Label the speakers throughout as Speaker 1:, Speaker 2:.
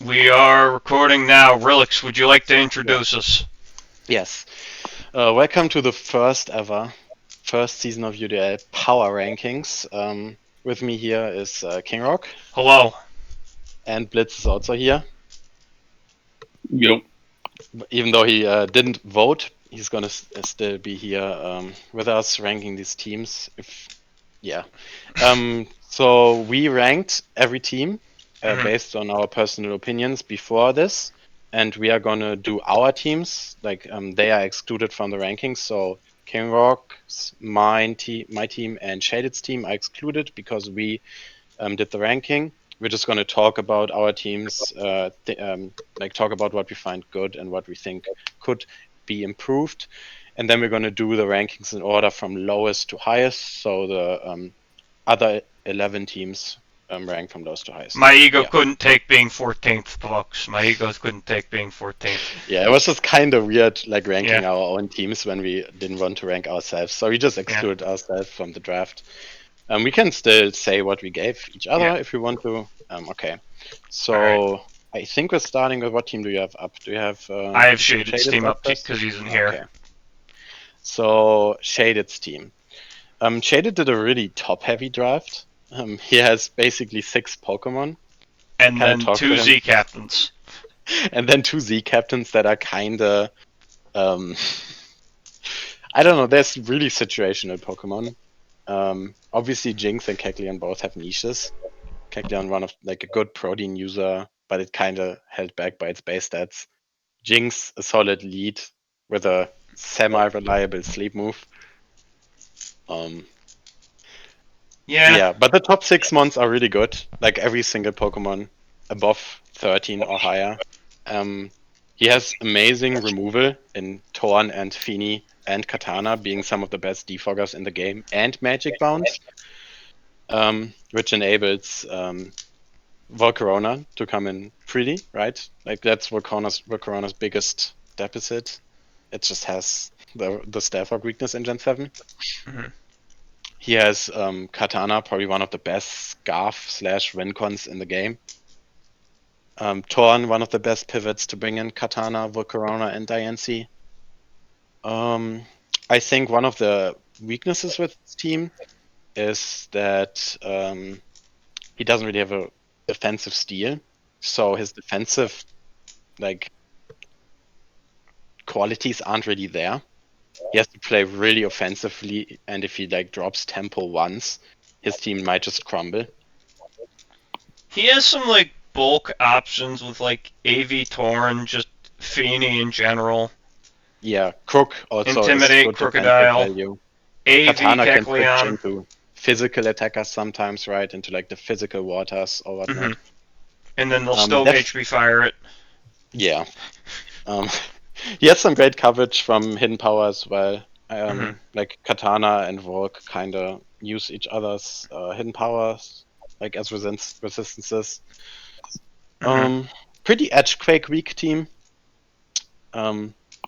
Speaker 1: We are recording now. Relix, would you like to introduce us?
Speaker 2: Yes. Welcome to the first season of UDL Power Rankings. With me here is King Rock.
Speaker 1: Hello.
Speaker 2: And Blitz is also here.
Speaker 3: Yep.
Speaker 2: Even though he didn't vote, he's gonna still be here with us ranking these teams. So we ranked every team based on our personal opinions before this. And we are gonna do our teams, they are excluded from the rankings. So King Rock's, my team, and Shaded's team are excluded because we did the ranking. We're just gonna talk about our teams, talk about what we find good and what we think could be improved, and then we're gonna do the rankings in order from lowest to highest. So the other 11 teams rank from lowest to highest.
Speaker 1: My ego couldn't take being 14th, folks. My ego couldn't take being 14th.
Speaker 2: Yeah, it was just kind of weird, ranking our own teams when we didn't want to rank ourselves. So we just excluded ourselves from the draft. We can still say what we gave each other if we want to. Okay. So right. I think we're starting with what team do you have up? Do you have?
Speaker 1: I have Shaded's team up because he's in here.
Speaker 2: Okay. So Shaded's team. Shaded did a really top-heavy draft. He has basically 6 Pokemon.
Speaker 1: And then 2 Z captains.
Speaker 2: And then 2 Z captains that are kinda... I don't know, there's really situational Pokemon. Obviously Jinx and Kecleon both have niches. Kecleon one of a good protein user, but it kinda held back by its base stats. Jinx, a solid lead with a semi-reliable sleep move. Yeah, but the top 6 mons are really good. Every single Pokemon above 13 or higher. He has amazing removal in Torn and Fini and Katana being some of the best defoggers in the game, and Magic Bounce, which enables Volcarona to come in freely, right? That's Volcarona's biggest deficit. It just has the Starfog weakness in Gen 7.
Speaker 1: Mm-hmm.
Speaker 2: He has Katana, probably one of the best Scarf/Wincons in the game. Torn, one of the best pivots to bring in Katana, Volcarona, and Diancie. I think one of the weaknesses with his team is that he doesn't really have a defensive steal. So his defensive qualities aren't really there. He has to play really offensively, and if he drops tempo once, his team might just crumble.
Speaker 1: He has some bulk options with AV Torn, just Fini in general.
Speaker 2: Yeah, Crook also
Speaker 1: Intimidate,
Speaker 2: is good
Speaker 1: Crocodile,
Speaker 2: value.
Speaker 1: AV
Speaker 2: Katana
Speaker 1: Kecleon.
Speaker 2: can switch into physical attackers sometimes, right? Into the physical waters or whatnot.
Speaker 1: Mm-hmm. And then they'll still HP fire it.
Speaker 2: Yeah. He has some great coverage from hidden power as well. Katana and Volk kind of use each other's hidden powers as resistances. Pretty Edgequake weak team.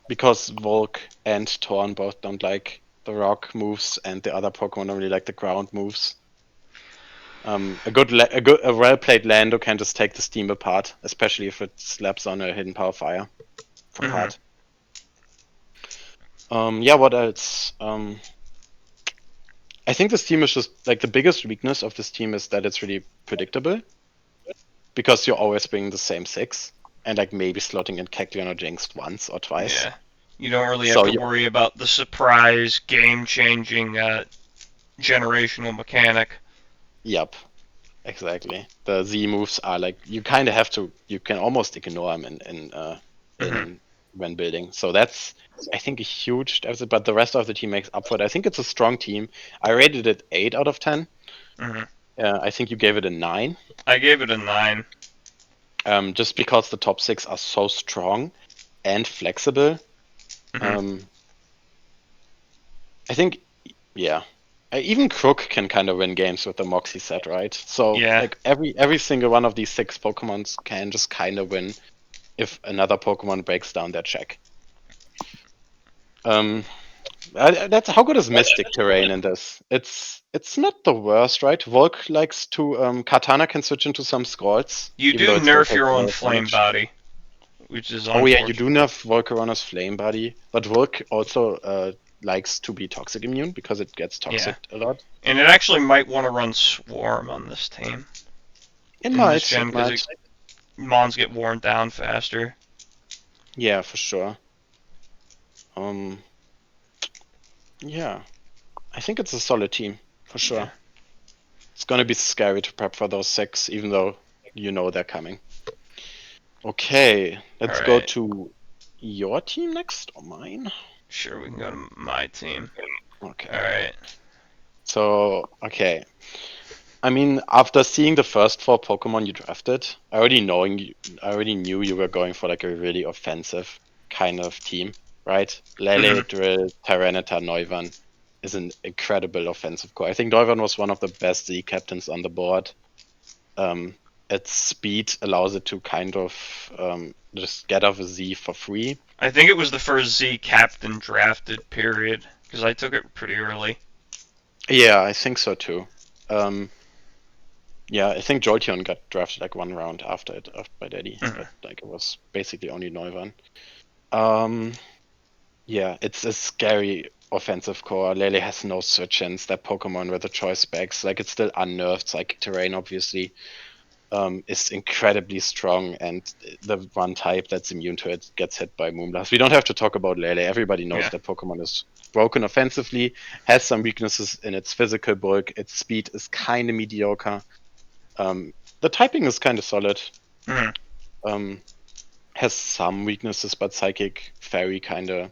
Speaker 2: Because Volk and Torn both don't like the rock moves, and the other Pokemon don't really like the ground moves. A well-played Lando can just take the Steam apart, especially if it slaps on a hidden power fire for part. What else? I think this team is just the biggest weakness of this team is that it's really predictable, because you're always bringing the same 6 and maybe slotting in Kecleon or Jinx once or twice.
Speaker 1: Yeah, you don't really have to worry about the surprise, game-changing, generational mechanic.
Speaker 2: Yep, exactly. The Z moves are you kind of have to. You can almost ignore them when building. So that's, I think, a huge deficit. But the rest of the team makes up for it. I think it's a strong team. I rated it 8 out of 10. I think you gave it a 9.
Speaker 1: I gave it a 9.
Speaker 2: Just because the top 6 are so strong and flexible. I think, even Crook can kind of win games with the Moxie set, right? So every single one of these 6 Pokemons can just kind of win if another Pokemon breaks down their check. That's how good is Mystic terrain in this? It's not the worst, right? Volk likes to Katana can switch into some scrolls,
Speaker 1: You
Speaker 2: even
Speaker 1: do
Speaker 2: though it still
Speaker 1: nerf
Speaker 2: takes
Speaker 1: your
Speaker 2: a
Speaker 1: own
Speaker 2: lot of
Speaker 1: flame
Speaker 2: damage.
Speaker 1: body, which is
Speaker 2: Oh yeah, you do
Speaker 1: unfortunate.
Speaker 2: nerf Volcarana's flame body, but Volk also likes to be toxic immune because it gets
Speaker 1: Yeah.
Speaker 2: toxic a lot.
Speaker 1: And it actually might want to run Swarm on this team.
Speaker 2: It
Speaker 1: In this
Speaker 2: might,
Speaker 1: gen,
Speaker 2: it
Speaker 1: because
Speaker 2: might.
Speaker 1: Mons get worn down faster.
Speaker 2: Yeah, for sure. Yeah, I think it's a solid team for sure.
Speaker 1: Yeah.
Speaker 2: It's gonna be scary to prep for those 6, even though you know they're coming. Okay, let's go
Speaker 1: Alright.
Speaker 2: to your team next or mine.
Speaker 1: Sure, we can go to my team.
Speaker 2: Okay.
Speaker 1: Alright.
Speaker 2: So, okay. I mean, after seeing the first 4 Pokemon you drafted, I already knew you were going for like a really offensive kind of team, right? Lele, Drill, Tyranitar, Neuvan is an incredible offensive core. I think Neuvan was one of the best Z captains on the board. Its speed allows it to kind of just get off a Z for free.
Speaker 1: I think it was the first Z captain drafted, period. Because I took it pretty early.
Speaker 2: Yeah, I think so too. Yeah, I think Jolteon got drafted like 1 round after it by Daddy, but like it was basically only Neuvan. Yeah, it's a scary offensive core. Lele has no switch-ins. That Pokemon with the choice specs, like it's still unnerved. Psychic Terrain, obviously, is incredibly strong, and the one type that's immune to it gets hit by Moonblast. We don't have to talk about Lele. Everybody knows
Speaker 1: Yeah.
Speaker 2: that Pokemon is broken offensively, has some weaknesses in its physical bulk. Its speed is kind of mediocre. The typing is kind of solid. Has some weaknesses, but Psychic, Fairy kind of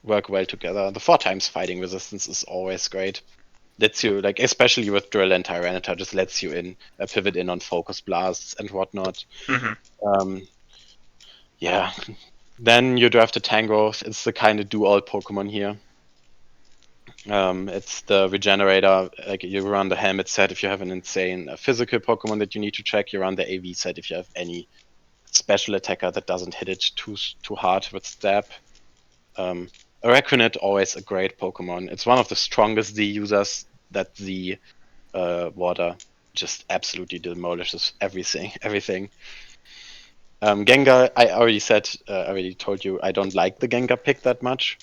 Speaker 2: work well together. The 4 times fighting resistance is always great. Lets you, like, especially with Drill and Tyranitar, just lets you in pivot in on focus blasts and whatnot. Yeah. Then you draft a Tangrowth. It's the kind of do-all Pokemon here. It's the Regenerator. Like, you run the Helmet set if you have an insane physical Pokemon that you need to check. You run the AV set if you have any special attacker that doesn't hit it too hard with Stab. Araquanid, always a great Pokemon. It's one of the strongest Z users that the water just absolutely demolishes everything. Gengar, I already said, I already told you, I don't like the Gengar pick that much.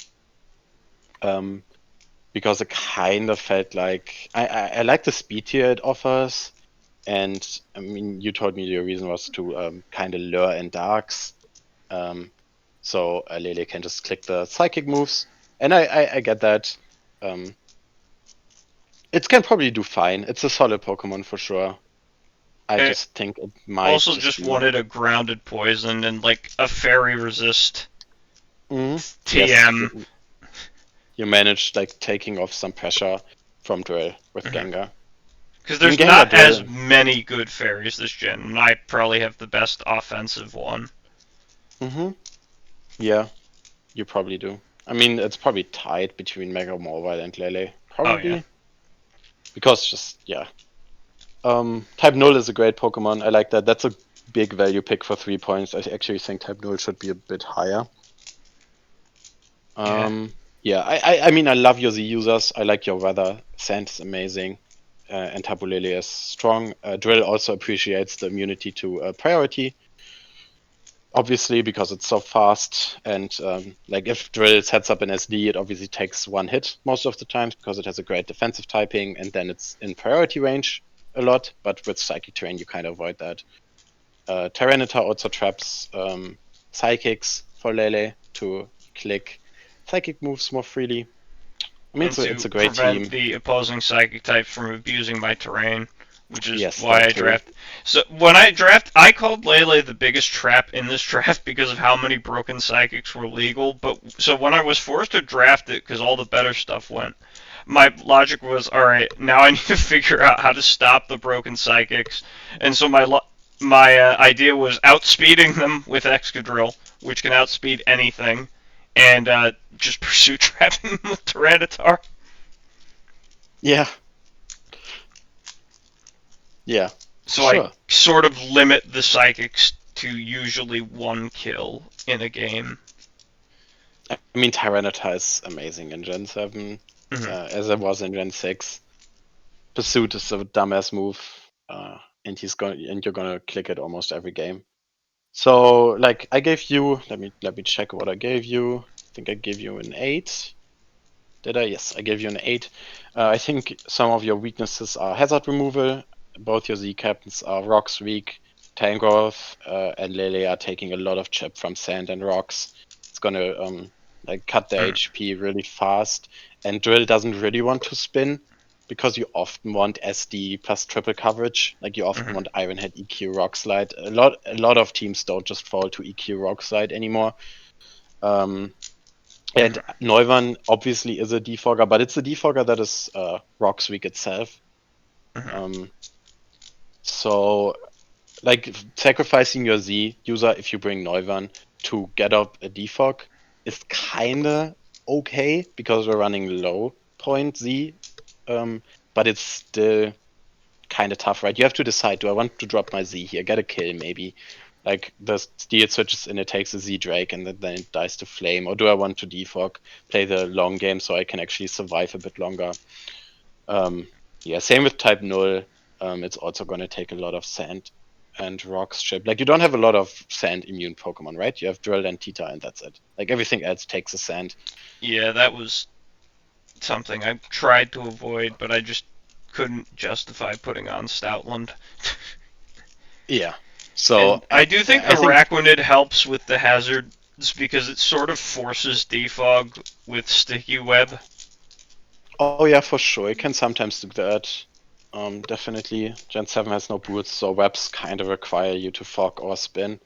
Speaker 2: Because it kind of felt like I like the speed here it offers, and I mean you told me your reason was to kind of lure in darks, so Lele can just click the psychic moves, and I get that. It can probably do fine. It's a solid Pokemon for sure. I
Speaker 1: It
Speaker 2: just think it might
Speaker 1: also
Speaker 2: just
Speaker 1: just
Speaker 2: be.
Speaker 1: wanted a grounded poison and like a fairy resist
Speaker 2: Yes,
Speaker 1: TM.
Speaker 2: you managed like taking off some pressure from Drill with Gengar.
Speaker 1: Because there's
Speaker 2: Gengar
Speaker 1: not as
Speaker 2: Drill.
Speaker 1: many good fairies this gen, and I probably have the best offensive one.
Speaker 2: Yeah, you probably do. I mean, it's probably tied between Mega Mobile and Lele. Probably.
Speaker 1: Oh, yeah.
Speaker 2: Because just, yeah. Type Null is a great Pokemon. I like that. That's a big value pick for 3 points. I actually think Type Null should be a bit higher. Yeah, I mean, I love your Z users. I like your weather. Sand is amazing. And Tapu Lele is strong. Drill also appreciates the immunity to priority. Obviously, because it's so fast, and like if Drill sets up an SD, it obviously takes 1 hit most of the times because it has a great defensive typing, and then it's in priority range a lot. But with Psychic Terrain, you kind of avoid that. Tyranitar also traps Psychics for Lele to click Psychic moves more freely. I mean,
Speaker 1: And
Speaker 2: it's
Speaker 1: to
Speaker 2: a great
Speaker 1: prevent
Speaker 2: team.
Speaker 1: the opposing psychic types from abusing my terrain, which is
Speaker 2: Yes,
Speaker 1: why
Speaker 2: that
Speaker 1: I
Speaker 2: too.
Speaker 1: draft. So when I draft, I called Lele the biggest trap in this draft because of how many broken psychics were legal. But so when I was forced to draft it because all the better stuff went, my logic was, all right, now I need to figure out how to stop the broken psychics, and so my idea was outspeeding them with Excadrill, which can outspeed anything, and just pursue trapping them with Tyranitar.
Speaker 2: Yeah. Yeah.
Speaker 1: So
Speaker 2: Sure.
Speaker 1: I sort of limit the psychics to usually 1 kill in a game.
Speaker 2: I mean, Tyranitar is amazing in Gen 7, as it was in Gen 6. Pursuit is a dumbass move, and you're gonna click it almost every game. So, like, I gave you. Let me check what I gave you. I think I gave you an 8. Did I? Yes, I gave you an 8. I think some of your weaknesses are hazard removal. Both your Z captains are rocks weak. Tangrowth and Lele are taking a lot of chip from sand and rocks. It's gonna like cut the HP really fast. And Drill doesn't really want to spin because you often want SD plus triple coverage. Like you often want Iron Head, EQ, Rock Slide. A lot of teams don't just fall to EQ Rock Slide anymore. And Neumann obviously is a defogger, but it's a defogger that is Rock's weak itself. So, like, sacrificing your Z user if you bring Neumann to get up a defog is kinda okay because we're running low point Z, but it's still kinda tough, right? You have to decide, do I want to drop my Z here, get a kill maybe? Like the steel switches and it takes a Z Drake and then it dies to flame, or do I want to defog, play the long game so I can actually survive a bit longer? Yeah, same with type null. It's also going to take a lot of sand and rocks chip. Like you don't have a lot of sand immune Pokemon, right? You have Drill and Tita and that's it. Like everything else takes a sand.
Speaker 1: Yeah, that was something I tried to avoid, but I just couldn't justify putting on Stoutland.
Speaker 2: Yeah. So
Speaker 1: and I do think the Raquinid helps with the hazards because it sort of forces defog with Sticky Web.
Speaker 2: Oh yeah, for sure. It can sometimes do that. Definitely. Gen 7 has no boots, so webs kind of require you to fog or spin.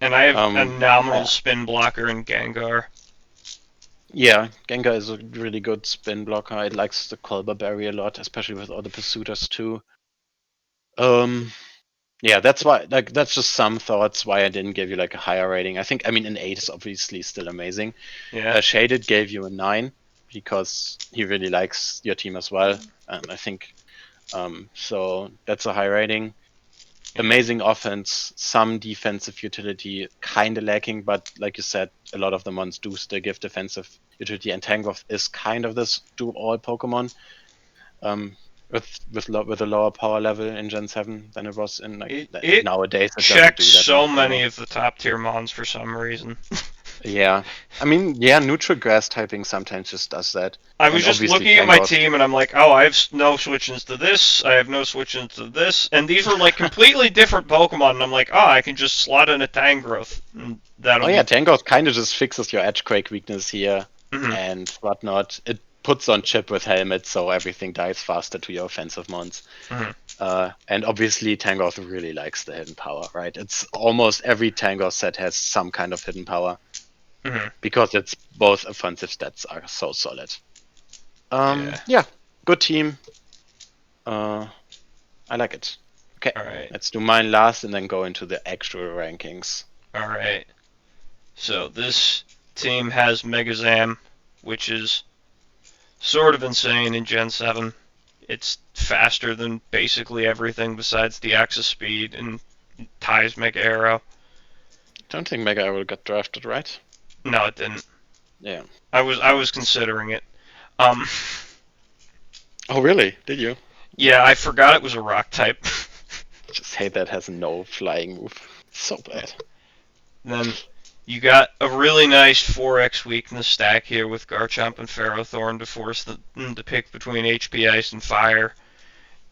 Speaker 1: And I have a nominal spin blocker in Gengar.
Speaker 2: Yeah, Gengar is a really good spin blocker. It likes the Colbur Berry a lot, especially with all the Pursuiters too. Yeah, that's why. Like, that's just some thoughts why I didn't give you like a higher rating. I think, I mean, an 8 is obviously still amazing.
Speaker 1: Yeah.
Speaker 2: Shaded gave you a 9 because he really likes your team as well, and I think so. That's a high rating. Amazing offense, some defensive utility, kind of lacking, but like you said, a lot of the mons do still give defensive utility, and Tangrowth is kind of this do-all Pokemon. With a lower power level in Gen 7 than it was in nowadays.
Speaker 1: It checks so many of the top tier mons for some reason.
Speaker 2: Yeah, I mean, yeah, neutral grass typing sometimes just does that.
Speaker 1: I was just looking at my team and I'm like, oh, I have no switch-ins to this, I have no switch-ins to this, and these are like completely different Pokemon, and I'm like, oh, I can just slot in a Tangrowth.
Speaker 2: Tangrowth kind of just fixes your Edgequake weakness here and whatnot. It puts on chip with helmet, so everything dies faster to your offensive mons. And obviously, Tangrowth really likes the hidden power, right? It's almost every Tangrowth set has some kind of hidden power. Because it's both offensive stats are so solid. Yeah, good team. I like it. Okay,
Speaker 1: alright.
Speaker 2: Let's do mine last and then go into the actual rankings.
Speaker 1: Alright. So this team has Megazam, which is sort of insane in Gen 7. It's faster than basically everything besides the Axis speed and ties Mega Arrow.
Speaker 2: Don't think Mega Arrow got drafted, right?
Speaker 1: No, it didn't.
Speaker 2: Yeah.
Speaker 1: I was considering it.
Speaker 2: Oh really? Did you?
Speaker 1: Yeah, I forgot it was a rock type.
Speaker 2: Just hate that it has no flying move. So bad.
Speaker 1: Then you got a really nice 4x weakness stack here with Garchomp and Ferrothorn to force them to pick between HP Ice and Fire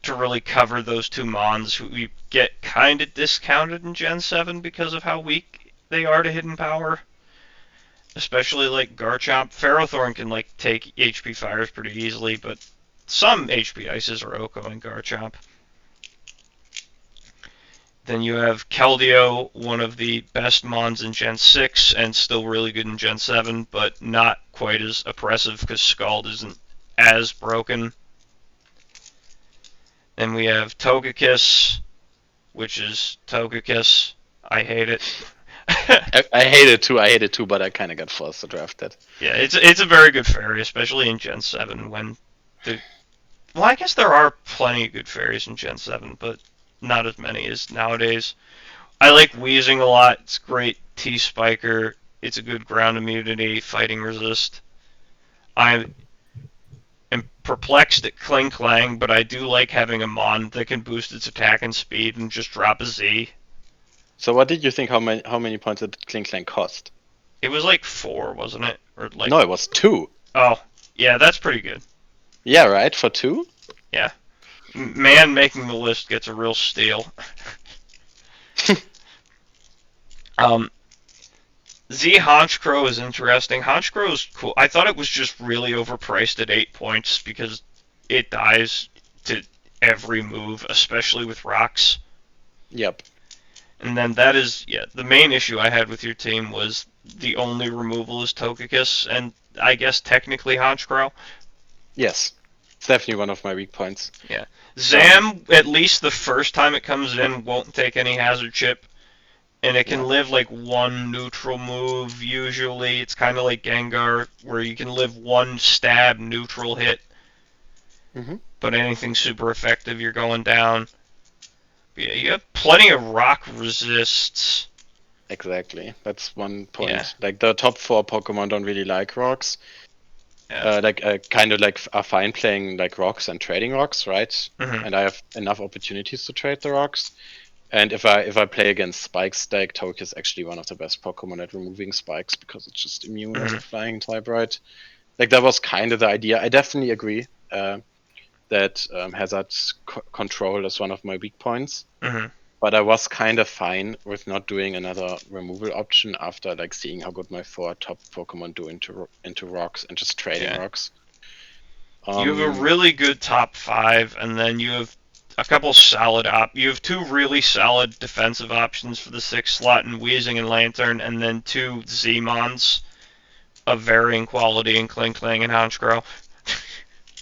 Speaker 1: to really cover those two mons who we get kind of discounted in Gen 7 because of how weak they are to hidden power. Especially like Garchomp. Ferrothorn can like take HP Fires pretty easily, but some HP Ices are Oko and Garchomp. Then you have Keldeo, one of the best mons in Gen 6 and still really good in Gen 7, but not quite as oppressive because Scald isn't as broken. Then we have Togekiss, which is Togekiss. I hate it.
Speaker 2: I hate it too, but I kind of got forced to draft it.
Speaker 1: Yeah, it's a very good fairy, especially in Gen 7 when well, I guess there are plenty of good fairies in Gen 7, but not as many as nowadays. I like Wheezing a lot. It's great T-Spiker. It's a good ground immunity, fighting resist. I am perplexed at Kling Klang, but I do like having a Mon that can boost its attack and speed and just drop a Z.
Speaker 2: So what did you think? How many points did Kling Klang cost?
Speaker 1: It was like 4, wasn't it? Or like
Speaker 2: No, it was 2.
Speaker 1: Oh, yeah, that's pretty good.
Speaker 2: Yeah, right, for 2.
Speaker 1: Man making the list gets a real steal. Z Honchkrow is interesting. Honchkrow is cool. I thought it was just really overpriced at 8 points because it dies to every move, especially with rocks.
Speaker 2: Yep.
Speaker 1: And then that is, the main issue I had with your team was the only removal is Togekiss, and I guess technically Honchkrow.
Speaker 2: Yes. It's definitely one of my weak points.
Speaker 1: Zam, at least the first time it comes in, won't take any hazard chip. And it can
Speaker 2: Yeah.
Speaker 1: live like one neutral move, usually. It's kind of like Gengar, where you can live one stab neutral hit.
Speaker 2: Mhm.
Speaker 1: But anything super effective, you're going down. But yeah, you have plenty of rock resists.
Speaker 2: Exactly. That's one point.
Speaker 1: Yeah.
Speaker 2: Like the top 4 Pokemon don't really like rocks.
Speaker 1: Yeah.
Speaker 2: Kind of like are fine playing like rocks and trading rocks, right?
Speaker 1: Mhm.
Speaker 2: And I have enough opportunities to trade the rocks. And if I play against spikes deck, Togekiss is actually one of the best Pokemon at removing spikes because it's just immune as a flying type, right? Like that was kind of the idea. I definitely agree that hazard control is one of my weak points.
Speaker 1: Mhm.
Speaker 2: But I was kind of fine with not doing another removal option after like seeing how good my 4 top Pokemon do into rocks and just trading
Speaker 1: Yeah.
Speaker 2: rocks.
Speaker 1: You have a really good top 5, and then you have a couple solid You have 2 really solid defensive options for the 6th slot in Weezing and Lantern, and then 2 Z-Mons of varying quality in Kling Kling and Honchkrow.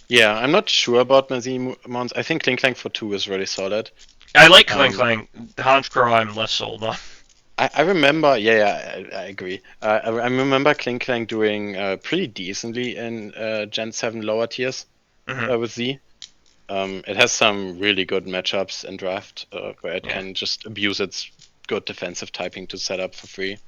Speaker 2: Yeah, I'm not sure about my Z-Mons. I think Kling Klang for 2 is really solid.
Speaker 1: I like Kling Kling. Honchkrow I'm less sold on.
Speaker 2: I remember, I agree. I remember Kling Klang doing pretty decently in Gen 7 lower tiers with Z. It has some really good matchups in draft where it can just abuse its good defensive typing to set up for free.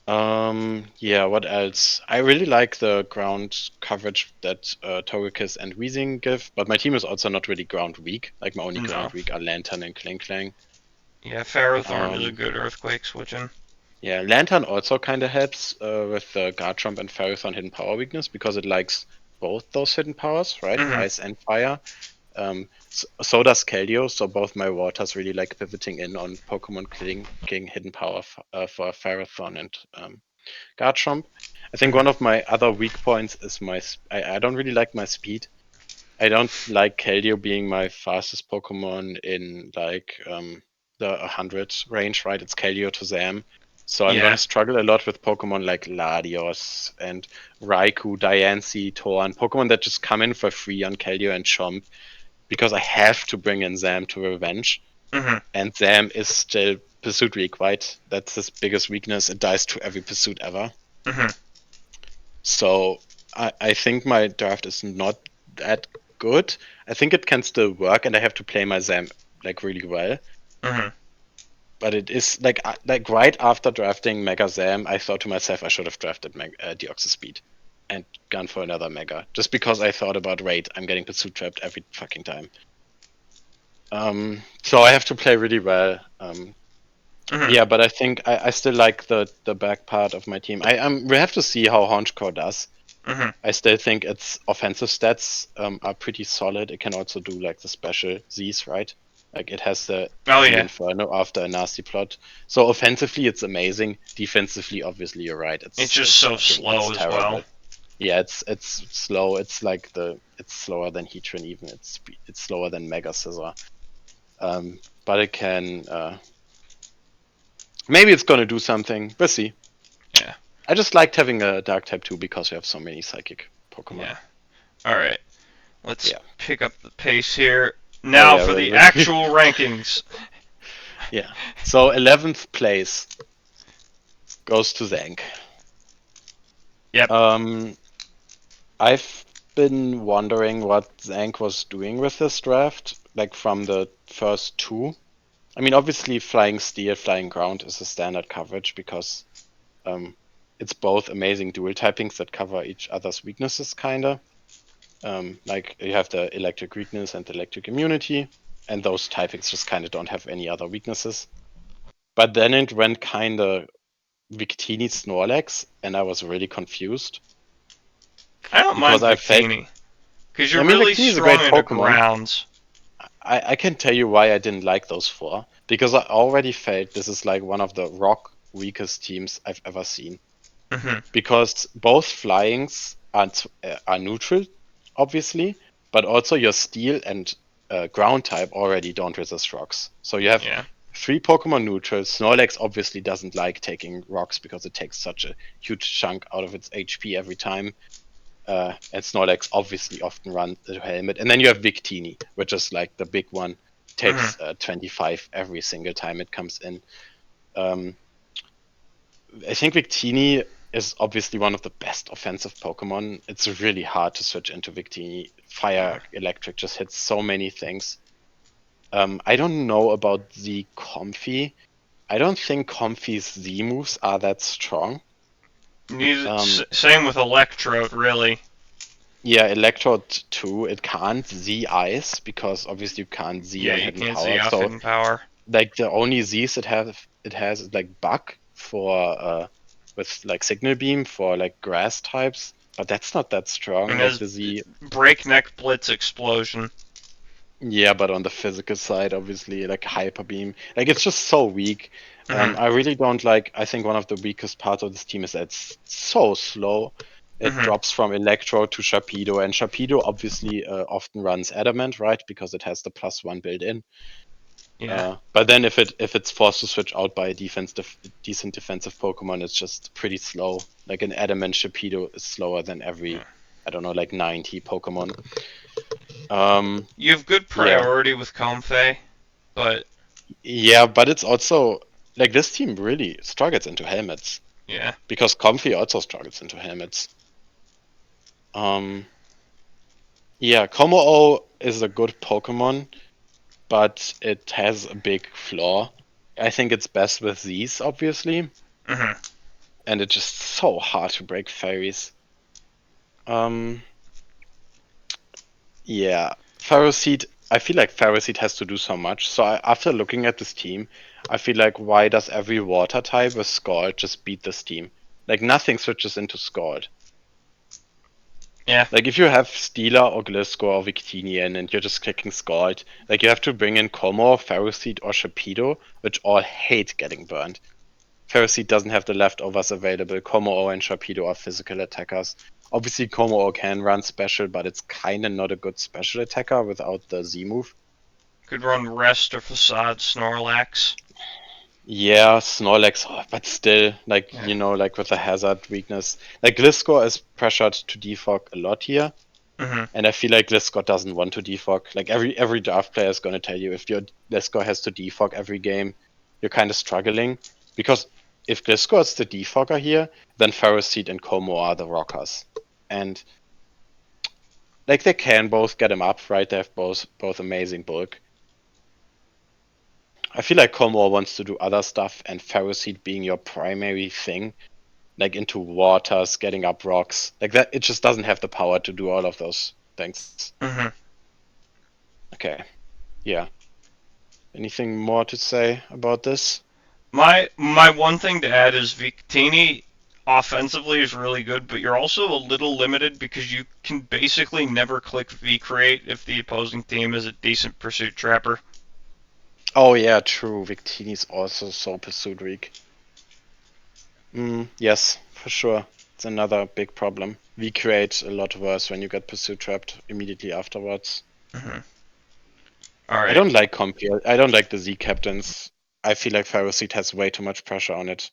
Speaker 2: What else? I really like the ground coverage that Togekiss and Weezing give, but my team is also not really ground weak. Like my only ground weak are Lantern and Kling Klang.
Speaker 1: Yeah, Ferrothorn is a good earthquake switching.
Speaker 2: Yeah, Lantern also kind of helps with the Garchomp and Ferrothorn hidden power weakness because it likes both those hidden powers, right? Ice and fire. So does Keldeo, so both my waters really like pivoting in on Pokemon getting hidden power for Ferrothorn and Garchomp. I think one of my other weak points is I don't really like my speed. I don't like Keldeo being my fastest Pokemon in like the 100 range, right? It's Keldeo to Zam. So I'm gonna struggle a lot with Pokemon like Latios and Raikou, Diancie, Torn, Pokemon that just come in for free on Keldeo and Chomp because I have to bring in Zam to revenge. And Zam is still pursuit weak, right? That's his biggest weakness. It dies to every pursuit ever. So I think my draft is not that good. I think it can still work, and I have to play my Zam like really well. But it is like right after drafting Mega Zam, I thought to myself I should have drafted Deoxyspeed and gone for another Mega, just because I thought about I'm getting pursuit trapped every fucking time. So I have to play really well. Yeah, but I think I still like the back part of my team. We have to see how Honchkrow does. I still think its offensive stats are pretty solid. It can also do like the special Z's, right? Like it has the Inferno after a nasty plot. So offensively, it's amazing. Defensively, obviously, you're right. It's
Speaker 1: just so slow as well.
Speaker 2: Yeah, it's slow. It's like it's slower than Heatran even. It's slower than Mega Scissor. But it can. Maybe it's gonna do something. We'll see.
Speaker 1: Yeah.
Speaker 2: I just liked having a Dark type too because we have so many Psychic Pokemon.
Speaker 1: Yeah. All right. Let's pick up the pace here. Now for the actual rankings.
Speaker 2: Yeah. So 11th place goes to Zank.
Speaker 1: Yep.
Speaker 2: I've been wondering what Zank was doing with this draft, like from the first 2. I mean, obviously, Flying Steel, Flying Ground is a standard coverage because it's both amazing dual typings that cover each other's weaknesses, kinda. Like you have the electric weakness and electric immunity, and those typings just kind of don't have any other weaknesses. But then it went kinda Victini Snorlax, and I was really confused.
Speaker 1: I don't
Speaker 2: Because
Speaker 1: mind
Speaker 2: I felt,
Speaker 1: Victini. Because
Speaker 2: I
Speaker 1: you're
Speaker 2: mean,
Speaker 1: really
Speaker 2: Victini is a great
Speaker 1: strong in the
Speaker 2: Pokemon.
Speaker 1: grounds.
Speaker 2: I can tell you why I didn't like those four. Because I already felt this is like one of the rock weakest teams I've ever seen.
Speaker 1: Hmm.
Speaker 2: Because both flyings are neutral, obviously, but also your steel and ground type already don't resist rocks. So you have
Speaker 1: Yeah.
Speaker 2: 3 Pokemon neutral. Snorlax obviously doesn't like taking rocks because it takes such a huge chunk out of its HP every time. And Snorlax obviously often runs the helmet. And then you have Victini, which is like the big one. Takes 25 every single time it comes in. I think Victini is obviously one of the best offensive Pokemon. It's really hard to switch into Victini. Fire, Electric just hits so many things. I don't know about the Comfy. I don't think Comfy's Z moves are that strong.
Speaker 1: Same with Electrode, really.
Speaker 2: Yeah, Electrode too. It can't Z Ice because obviously you can't Z
Speaker 1: Yeah,
Speaker 2: on
Speaker 1: you
Speaker 2: Hidden
Speaker 1: can't
Speaker 2: Power.
Speaker 1: see off
Speaker 2: So
Speaker 1: hidden power.
Speaker 2: like the only Z's it has is like Bug for with like Signal Beam for like grass types, but that's not that strong.
Speaker 1: And
Speaker 2: Like
Speaker 1: his
Speaker 2: the Z,
Speaker 1: breakneck blitz explosion.
Speaker 2: yeah, but on the physical side, obviously, like Hyper Beam, like it's just so weak.
Speaker 1: Mhm.
Speaker 2: I really don't like. I think one of the weakest parts of this team is that it's so slow. It
Speaker 1: Mhm.
Speaker 2: drops from Electro to Sharpedo, and Sharpedo obviously often runs Adamant, right? Because it has the +1 built in.
Speaker 1: Yeah.
Speaker 2: But then if it's forced to switch out by a decent defensive Pokemon, it's just pretty slow. Like an Adamant Sharpedo is slower than every, I don't know, like 90 Pokemon.
Speaker 1: You have good
Speaker 2: Yeah,
Speaker 1: priority with Comfey, but
Speaker 2: yeah, but it's also like this team really struggles into helmets
Speaker 1: yeah.
Speaker 2: because Comfy also struggles into helmets. Yeah, Kommo-o is a good Pokemon, but it has a big flaw. I think it's best with these, obviously.
Speaker 1: Mhm.
Speaker 2: And it's just so hard to break fairies. Yeah, Ferroseed. I feel like Ferroseed has to do so much. So after looking at this team, I feel like why does every water type with Scald just beat this team? Like nothing switches into Scald.
Speaker 1: Yeah.
Speaker 2: Like if you have Steeler or Gliscor or Victinian and you're just clicking Scald, like you have to bring in Como, Ferroseed or Sharpedo, which all hate getting burned. Ferroseed doesn't have the leftovers available. Como and Sharpedo are physical attackers. Obviously, Como can run special, but it's kind of not a good special attacker without the Z move.
Speaker 1: Could run Rest or Facade Snorlax.
Speaker 2: Yeah, Snorlax, but still, like,
Speaker 1: Yeah.
Speaker 2: like with the hazard weakness. Like, Gliscor is pressured to defog a lot here,
Speaker 1: Mhm.
Speaker 2: and I feel like Gliscor doesn't want to defog. Like, every draft player is going to tell you if your Gliscor has to defog every game, you're kind of struggling. Because if Gliscor is the defogger here, then Ferroseed and Como are the rockers. And, like, they can both get him up, right? They have both amazing bulk. I feel like Como wants to do other stuff, and Ferroseed being your primary thing, like into waters, getting up rocks, like that, it just doesn't have the power to do all of those things.
Speaker 1: Mhm.
Speaker 2: Okay, yeah. Anything more to say about this?
Speaker 1: My one thing to add is Victini offensively is really good, but you're also a little limited because you can basically never click V-Create if the opposing team is a decent Pursuit Trapper.
Speaker 2: Oh yeah, true. Victini's also so pursuit weak. Yes, for sure. It's another big problem. We create a lot worse when you get pursuit trapped immediately afterwards.
Speaker 1: Mhm.
Speaker 2: I
Speaker 1: Alright.
Speaker 2: don't like Compiel. I don't like the Z captains. I feel like Ferroseed has way too much pressure on it.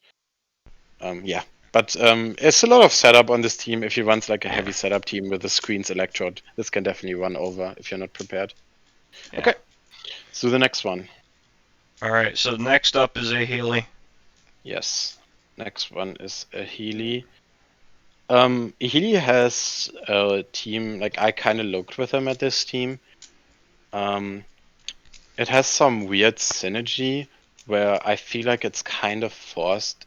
Speaker 2: Yeah. But it's a lot of setup on this team. If you run like a heavy
Speaker 1: Yeah.
Speaker 2: setup team with the screens Electrode, this can definitely run over if you're not prepared.
Speaker 1: Yeah.
Speaker 2: Okay, let's do the next one.
Speaker 1: Alright, so next up is a Healy.
Speaker 2: Yes. Next one is a Healy. Healy has a team, like I kind of looked with him at this team. It has some weird synergy where I feel like it's kind of forced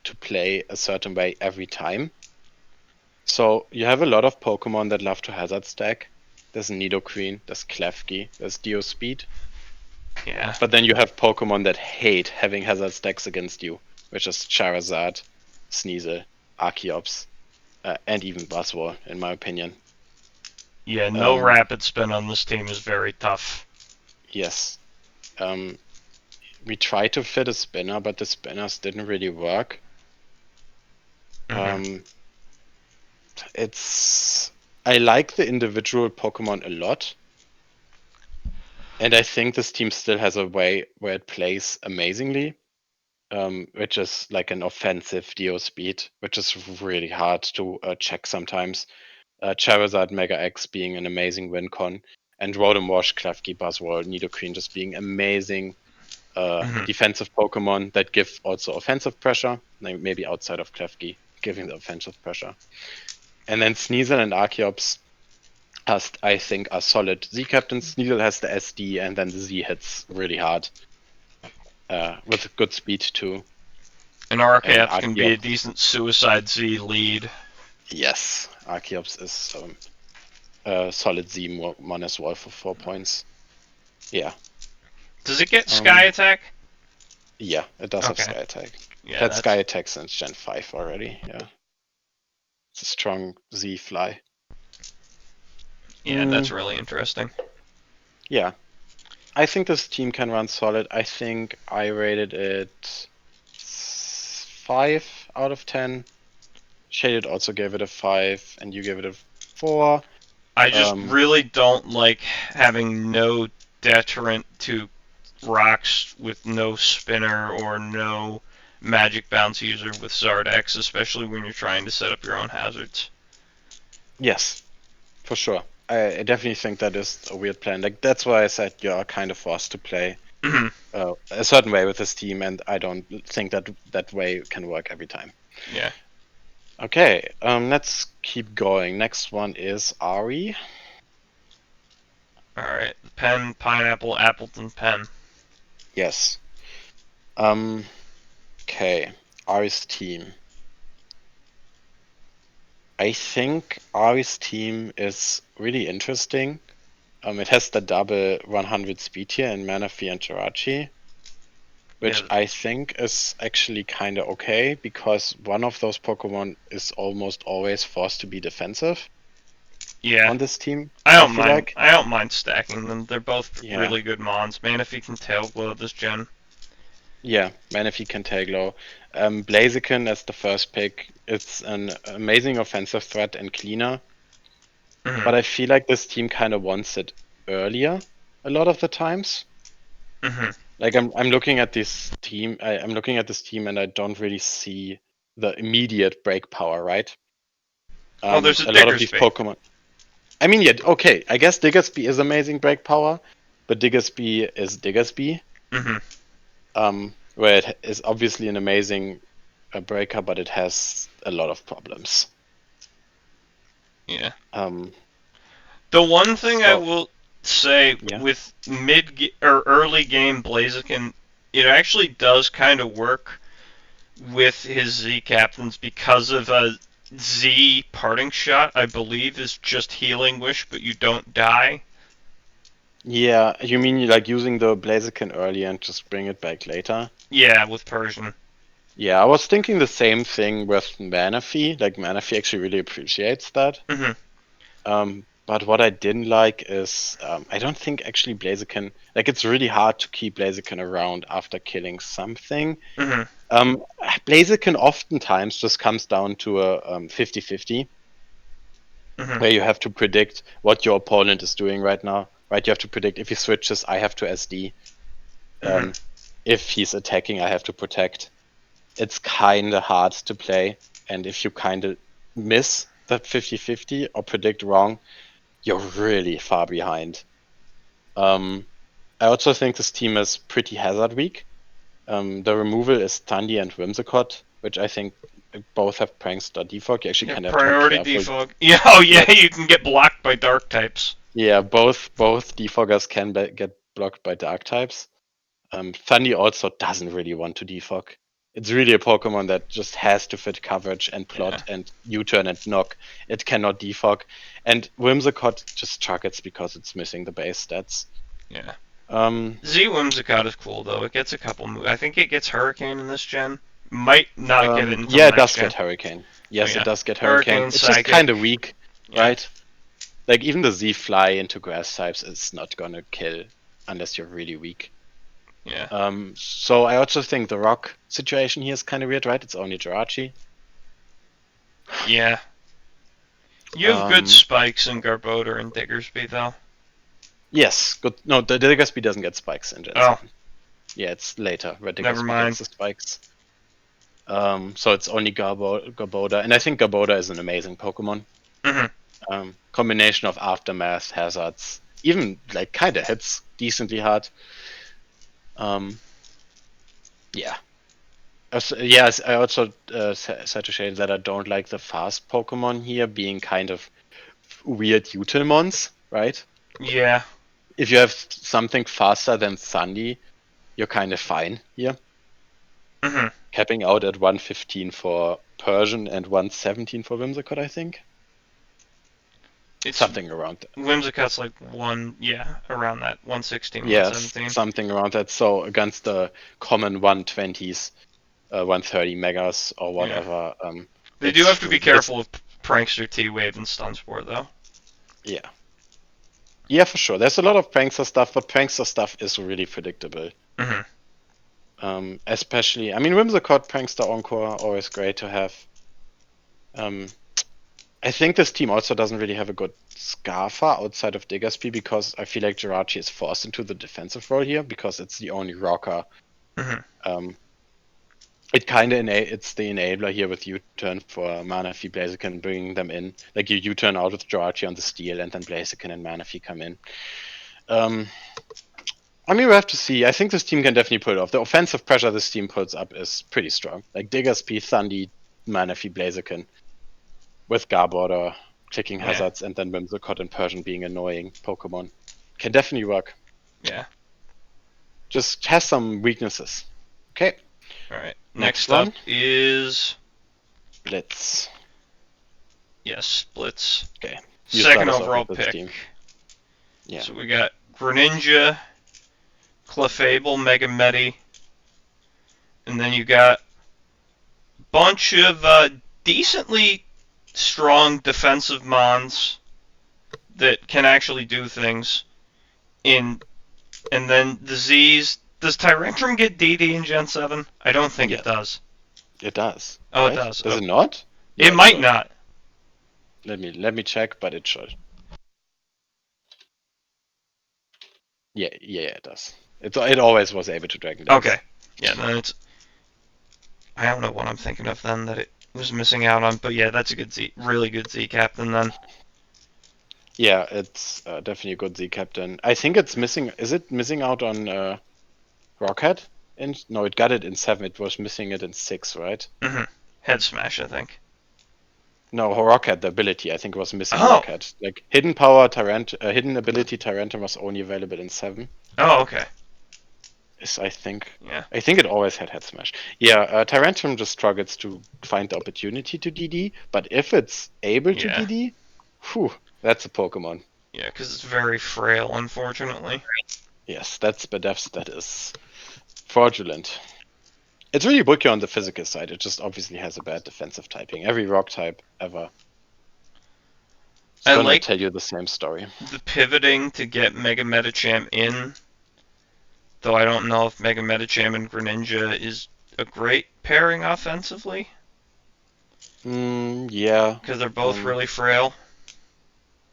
Speaker 2: to play a certain way every time. So you have a lot of Pokemon that love to hazard stack. There's Nidoqueen, there's Klefki, there's Dio Speed.
Speaker 1: Yeah.
Speaker 2: But then you have Pokemon that hate having hazard stacks against you, which is Charizard, Sneasel, Archeops, and even Buzzwole, in my opinion.
Speaker 1: Yeah, no rapid spin on this team is very tough.
Speaker 2: Yes. We tried to fit a spinner, but the spinners didn't really work. I like the individual Pokemon a lot. And I think this team still has a way where it plays amazingly, which is like an offensive Dio Speed, which is really hard to check sometimes. Charizard Mega X being an amazing win con, and Rotom Wash, Klefki, Buzzwole, Nidoqueen just being amazing defensive Pokemon that give also offensive pressure, maybe outside of Klefki, giving the offensive pressure. And then Sneasel and Archeops, I think, are solid Z captains. Sneasel has the SD, and then the Z hits really hard with good speed too.
Speaker 1: And Archeops can be a decent Suicide Z lead.
Speaker 2: Yes, Archeops is a solid Z one as well for 4 points. Yeah.
Speaker 1: Does it get Sky Attack?
Speaker 2: Yeah, it does have Sky Attack.
Speaker 1: Yeah,
Speaker 2: had Sky Attack since Gen 5 already, yeah. It's a strong Z fly.
Speaker 1: Yeah, that's really interesting.
Speaker 2: Yeah. I think this team can run solid. I think I rated it 5 out of 10. Shaded also gave it a 5, and you gave it a 4.
Speaker 1: I just really don't like having no deterrent to rocks with no spinner or no magic bounce user with Zardex, especially when you're trying to set up your own hazards.
Speaker 2: Yes, for sure. I definitely think that is a weird plan. Like, that's why I said you are kind of forced to play a certain way with this team, and I don't think that way can work every time.
Speaker 1: Yeah.
Speaker 2: Okay, let's keep going. Next one is Ari.
Speaker 1: Alright, Pen, Pineapple, Appleton, Pen.
Speaker 2: Yes. Okay, Ari's team. I think Ari's team is really interesting. It has the double 100 speed here in Manaphy and Jirachi, which I think is actually kind of okay, because one of those Pokemon is almost always forced to be defensive.
Speaker 1: Yeah.
Speaker 2: On this team,
Speaker 1: I don't mind stacking them. They're both really good mons. Manaphy can Tail Glow this gen.
Speaker 2: Yeah, Manaphy can Tail Glow. Blaziken as the first pick. It's an amazing offensive threat and cleaner. But I feel like this team kind of wants it earlier a lot of the times. Like I'm looking at this team. I'm looking at this team, and I don't really see the immediate break power, right?
Speaker 1: There's a
Speaker 2: lot of these Pokemon. I mean, yeah, okay. I guess Diggersby is amazing break power, but Diggersby is Diggersby. Where it is obviously an amazing breaker, but it has a lot of problems.
Speaker 1: Yeah. The one thing I will say with early game Blaziken, it actually does kind of work with his Z captains because of a Z parting shot, I believe, is just healing wish, but you don't die.
Speaker 2: Yeah, you mean like using the Blaziken early and just bring it back later?
Speaker 1: Yeah, with Persian.
Speaker 2: Yeah, I was thinking the same thing with Manaphy. Like, Manaphy actually really appreciates that. But what I didn't like is, I don't think actually Blaziken, like, it's really hard to keep Blaziken around after killing something. Blaziken oftentimes just comes down to a 50-50, where you have to predict what your opponent is doing right now. Right, you have to predict if he switches, I have to SD. If he's attacking, I have to protect. It's kind of hard to play, and if you kind of miss that 50-50 or predict wrong, you're really far behind. I also think this team is pretty hazard weak. The removal is Tandy and Whimsicott, which I think both have Prankster Defog. You actually kind of
Speaker 1: priority defog. Yeah, oh yeah, you can get blocked by dark types.
Speaker 2: Yeah, both defoggers can get blocked by dark types. Thundy also doesn't really want to defog. It's really a Pokemon that just has to fit coverage and plot and U-turn and knock. It cannot defog. And Whimsicott just targets because it's missing the base stats.
Speaker 1: Yeah.
Speaker 2: Um,
Speaker 1: Z Whimsicott is cool though. It gets a couple moves. I think it gets Hurricane in this gen. Might not get it until
Speaker 2: yeah, it
Speaker 1: next
Speaker 2: does
Speaker 1: gen.
Speaker 2: get Hurricane. Yes,
Speaker 1: yeah.
Speaker 2: it does get
Speaker 1: Hurricane,
Speaker 2: Hurricane. It's
Speaker 1: Psychic.
Speaker 2: just kind of weak,
Speaker 1: Yeah.
Speaker 2: right? Like, even the Z Fly into grass types is not gonna kill unless you're really weak.
Speaker 1: Yeah.
Speaker 2: So I also think the rock situation here is kind of weird, right? It's only Jirachi.
Speaker 1: Yeah. You have good spikes in Garbodor and Diggersby though.
Speaker 2: Yes, good. No, the Diggersby doesn't get spikes in Gen 7. Yeah, it's later where
Speaker 1: Never
Speaker 2: Diggersby
Speaker 1: mind.
Speaker 2: gets the spikes. So it's only Garbodor, and I think Garbodor is an amazing Pokemon. Combination of Aftermath, Hazards, even like kind of hits decently hard. Yeah. Yes, I also said to Shane that I don't like the fast Pokemon here being kind of weird Utilmons, right?
Speaker 1: Yeah.
Speaker 2: If you have something faster than Sandy, you're kind of fine here. Capping out at 115 for Persian and 117 for Whimsicott, I think. It's something around that.
Speaker 1: Whimsicott's like around that 116,
Speaker 2: Yes,
Speaker 1: 117.
Speaker 2: something around that. So against the common 120s, 130 megas or whatever.
Speaker 1: They do have to be careful of Prankster, T-Wave, and Stunspore, though.
Speaker 2: Yeah. Yeah, for sure. There's a lot of Prankster stuff, but Prankster stuff is really predictable. Especially, I mean, Whimsicott, Prankster, Encore, always great to have. I think this team also doesn't really have a good Scarfa outside of Diggersby because I feel like Jirachi is forced into the defensive role here because it's the only rocker. It kind of it's the enabler here with U-turn for Manaphy, Blaziken, bringing them in. Like you U-turn out with Jirachi on the steal, and then Blaziken and Manaphy come in. I mean, we have to see. I think this team can definitely pull it off. The offensive pressure this team puts up is pretty strong. Like Diggersby, Thundy, Manaphy, Blaziken, with Garbodor, clicking hazards, and then Whimsicott and Persian being annoying Pokemon. Can definitely work.
Speaker 1: Yeah.
Speaker 2: Just has some weaknesses. Okay.
Speaker 1: Alright. Next up is
Speaker 2: Blitz.
Speaker 1: Yes, Blitz.
Speaker 2: Okay.
Speaker 1: Second overall pick.
Speaker 2: Team. Yeah.
Speaker 1: So we got Greninja, Clefable, Mega Medi, and then you got a bunch of decently strong defensive mons that can actually do things. And then the Z's. Does Tyrantrum get DD in Gen 7? I don't think it does.
Speaker 2: It does.
Speaker 1: Oh,
Speaker 2: right?
Speaker 1: It does.
Speaker 2: Does it not?
Speaker 1: It might not.
Speaker 2: Let me check, but it should. Yeah, it does. It always was able to Dragon Dance.
Speaker 1: Okay. Yeah, then it's. I don't know what I'm thinking of then that it was missing out on, but yeah, that's a good Z, really good Z captain then.
Speaker 2: Yeah, it's definitely a good Z captain. I think it's missing. Is it missing out on Rockhead? No, it got it in 7. It was missing it in 6, right?
Speaker 1: Head smash, I think.
Speaker 2: No, Rockhead, the ability, I think was missing Rockhead. Like hidden power hidden ability Tyrantrum was only available in 7.
Speaker 1: Oh, okay.
Speaker 2: I think.
Speaker 1: Yeah.
Speaker 2: I think it always had Head Smash. Yeah, Tyrantrum just struggles to find the opportunity to DD, but if it's able to DD, whew, that's a Pokemon.
Speaker 1: Yeah, because it's very frail, unfortunately.
Speaker 2: Yes, that's Bedevs that is fraudulent. It's really bulky on the physical side. It just obviously has a bad defensive typing. Every rock type ever. I like tell you the same story.
Speaker 1: The pivoting to get Mega Medicham in, though I don't know if Mega Medicham and Greninja is a great pairing offensively.
Speaker 2: Yeah.
Speaker 1: Because they're both really frail.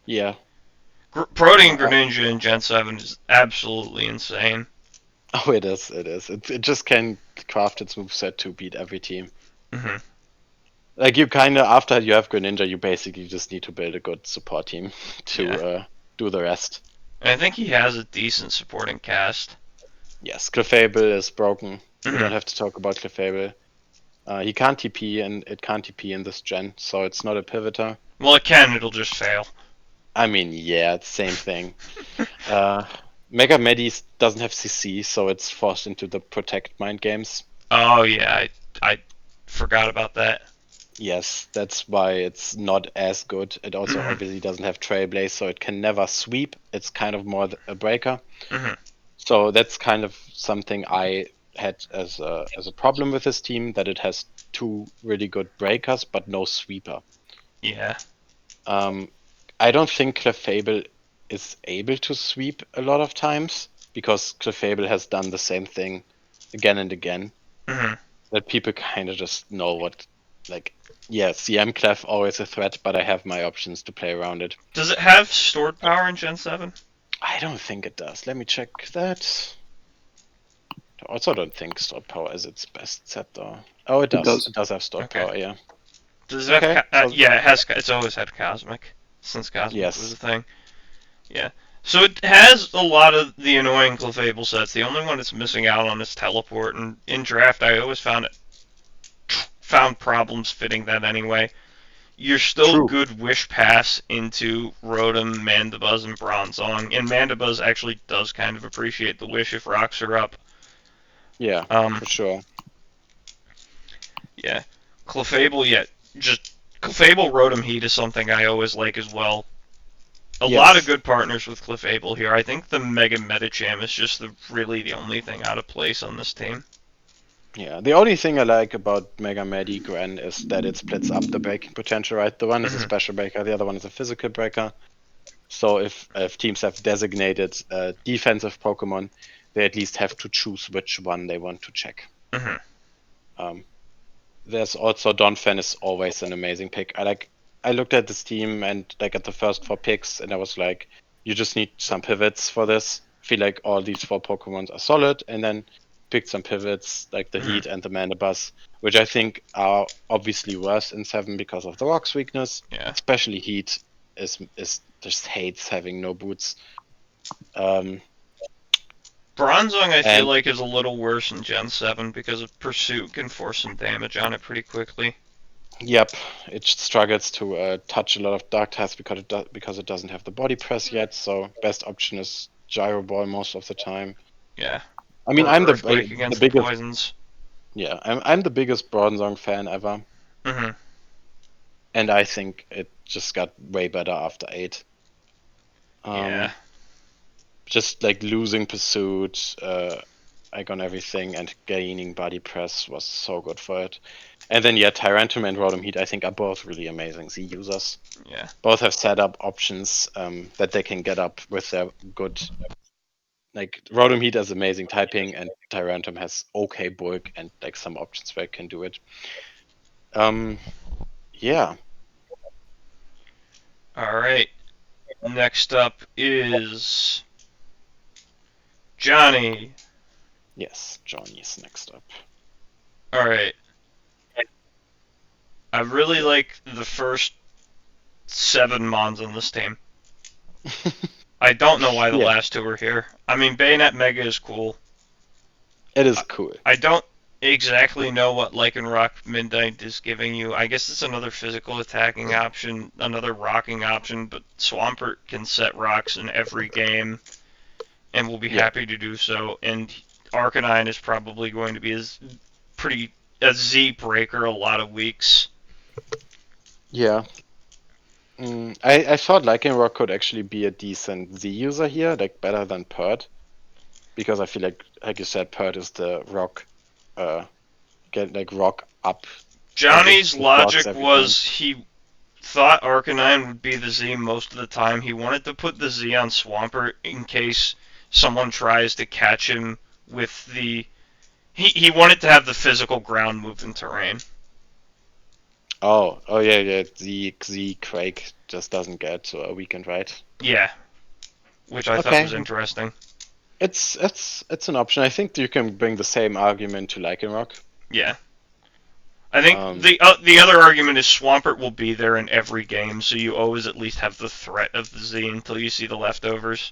Speaker 2: Yeah.
Speaker 1: Protean Greninja in Gen 7 is absolutely insane.
Speaker 2: Oh, it is. It just can craft its moveset to beat every team. Like, you kind of, after you have Greninja, you basically just need to build a good support team to do the rest.
Speaker 1: And I think he has a decent supporting cast.
Speaker 2: Yes, Clefable is broken. We don't have to talk about Clefable. He can't TP, and it can't TP in this gen, so it's not a pivoter.
Speaker 1: Well, it can, it'll just fail.
Speaker 2: I mean, yeah, it's same thing. Mega Medi doesn't have CC, so it's forced into the Protect mind games.
Speaker 1: Oh, yeah, I forgot about that.
Speaker 2: Yes, that's why it's not as good. It also
Speaker 1: Mhm.
Speaker 2: obviously doesn't have Trailblaze, so it can never sweep. It's kind of more a breaker.
Speaker 1: Mhm.
Speaker 2: So that's kind of something I had as a problem with this team, that it has two really good breakers but no sweeper.
Speaker 1: Yeah.
Speaker 2: I don't think Clefable is able to sweep a lot of times, because Clefable has done the same thing again and again.
Speaker 1: Mhm.
Speaker 2: That people kind of just know what, like, yeah, CM Clef always a threat, but I have my options to play around it.
Speaker 1: Does it have stored power in Gen 7?
Speaker 2: I don't think it does. Let me check that. I also don't think stored power is its best set though. Oh, it does.
Speaker 3: does.
Speaker 2: It does have stored
Speaker 1: Okay.
Speaker 2: power, yeah.
Speaker 1: Does it have?
Speaker 2: Okay, so
Speaker 1: Yeah, it has. It's always had Cosmic since Cosmic was a
Speaker 2: yes.
Speaker 1: thing. Yeah. So it has a lot of the annoying Clefable sets. The only one it's missing out on is Teleport, and in draft I always found problems fitting that anyway. You're still
Speaker 2: True.
Speaker 1: good Wish Pass into Rotom, Mandibuzz, and Bronzong, and Mandibuzz actually does kind of appreciate the Wish if rocks are up.
Speaker 2: Yeah,
Speaker 1: Um,
Speaker 2: for sure.
Speaker 1: yeah. Clefable, yeah, just Clefable Rotom Heat is something I always like as well. A lot of
Speaker 2: Yes.
Speaker 1: good partners with Clefable here. I think the Mega Medicham is just really the only thing out of place on this team.
Speaker 2: Yeah. The only thing I like about Mega Medi Gran is that it splits up the breaking potential, right? The one is a
Speaker 1: Mhm.
Speaker 2: special breaker, the other one is a physical breaker. So if teams have designated defensive Pokemon, they at least have to choose which one they want to check.
Speaker 1: Mhm.
Speaker 2: Um, there's also Donphan is always an amazing pick. I looked at this team and like at the first 4 picks, and I was like, you just need some pivots for this. I feel like all these 4 Pokemons are solid, and then picked some pivots like the
Speaker 1: Mhm.
Speaker 2: Heat and the Mandibuzz, which I think are obviously worse in 7 because of the Rock's weakness.
Speaker 1: Yeah.
Speaker 2: Especially Heat is just hates having no boots. Um,
Speaker 1: Bronzong, I feel
Speaker 2: and
Speaker 1: like, is a little worse in Gen 7 because of Pursuit can force some damage on it pretty quickly.
Speaker 2: Yep, it struggles to touch a lot of dark types because it doesn't have the body press yet. So best option is Gyro Ball most of the time.
Speaker 1: Yeah.
Speaker 2: I mean,
Speaker 1: Or
Speaker 2: I'm
Speaker 1: Earthquake
Speaker 2: the
Speaker 1: against the
Speaker 2: biggest,
Speaker 1: poisons.
Speaker 2: yeah, I'm the biggest Bronzong fan ever,
Speaker 1: Mhm.
Speaker 2: and I think it just got way better after 8.
Speaker 1: Yeah.
Speaker 2: Just like losing Pursuit, Icon everything, and gaining body press was so good for it. And then yeah, Tyrantum and Rotom Heat I think are both really amazing Z users.
Speaker 1: Yeah.
Speaker 2: Both have setup options that they can get up with their good. Like Rotom Heat has amazing typing, and Tyrantum has okay bulk and like some options where it can do it. Yeah.
Speaker 1: All right. Next up is Johnny.
Speaker 2: Yes, Johnny's next up.
Speaker 1: All right. I really like the first 7 Mons on this team. I don't know why the
Speaker 2: Yeah,
Speaker 1: last 2 are here. I mean, Bayonet Mega is cool.
Speaker 2: it is cool.
Speaker 1: I don't exactly know what Lycanroc Midnight is giving you. I guess it's another physical attacking option, another rocking option, but Swampert can set rocks in every game and will be
Speaker 2: Yeah.
Speaker 1: happy to do so. And Arcanine is probably going to be a Z breaker a lot of weeks.
Speaker 2: Yeah. I thought Lycanroc could actually be a decent Z user here, like better than Pert, because I feel like you said, Pert is the rock, get like rock up.
Speaker 1: Johnny's
Speaker 2: With rocks
Speaker 1: logic
Speaker 2: every time.
Speaker 1: was he thought Arcanine would be the Z most of the time. He wanted to put the Z on Swampert in case someone tries to catch him with the. He wanted to have the physical ground move in terrain.
Speaker 2: Oh yeah. Z Quake just doesn't get to a weekend, right?
Speaker 1: Yeah, which I thought
Speaker 2: Okay,
Speaker 1: was interesting.
Speaker 2: it's an option. I think you can bring the same argument to Lycanroc.
Speaker 1: Yeah. I think
Speaker 2: Um,
Speaker 1: the other argument is Swampert will be there in every game, so you always at least have the threat of the Z until you see the leftovers.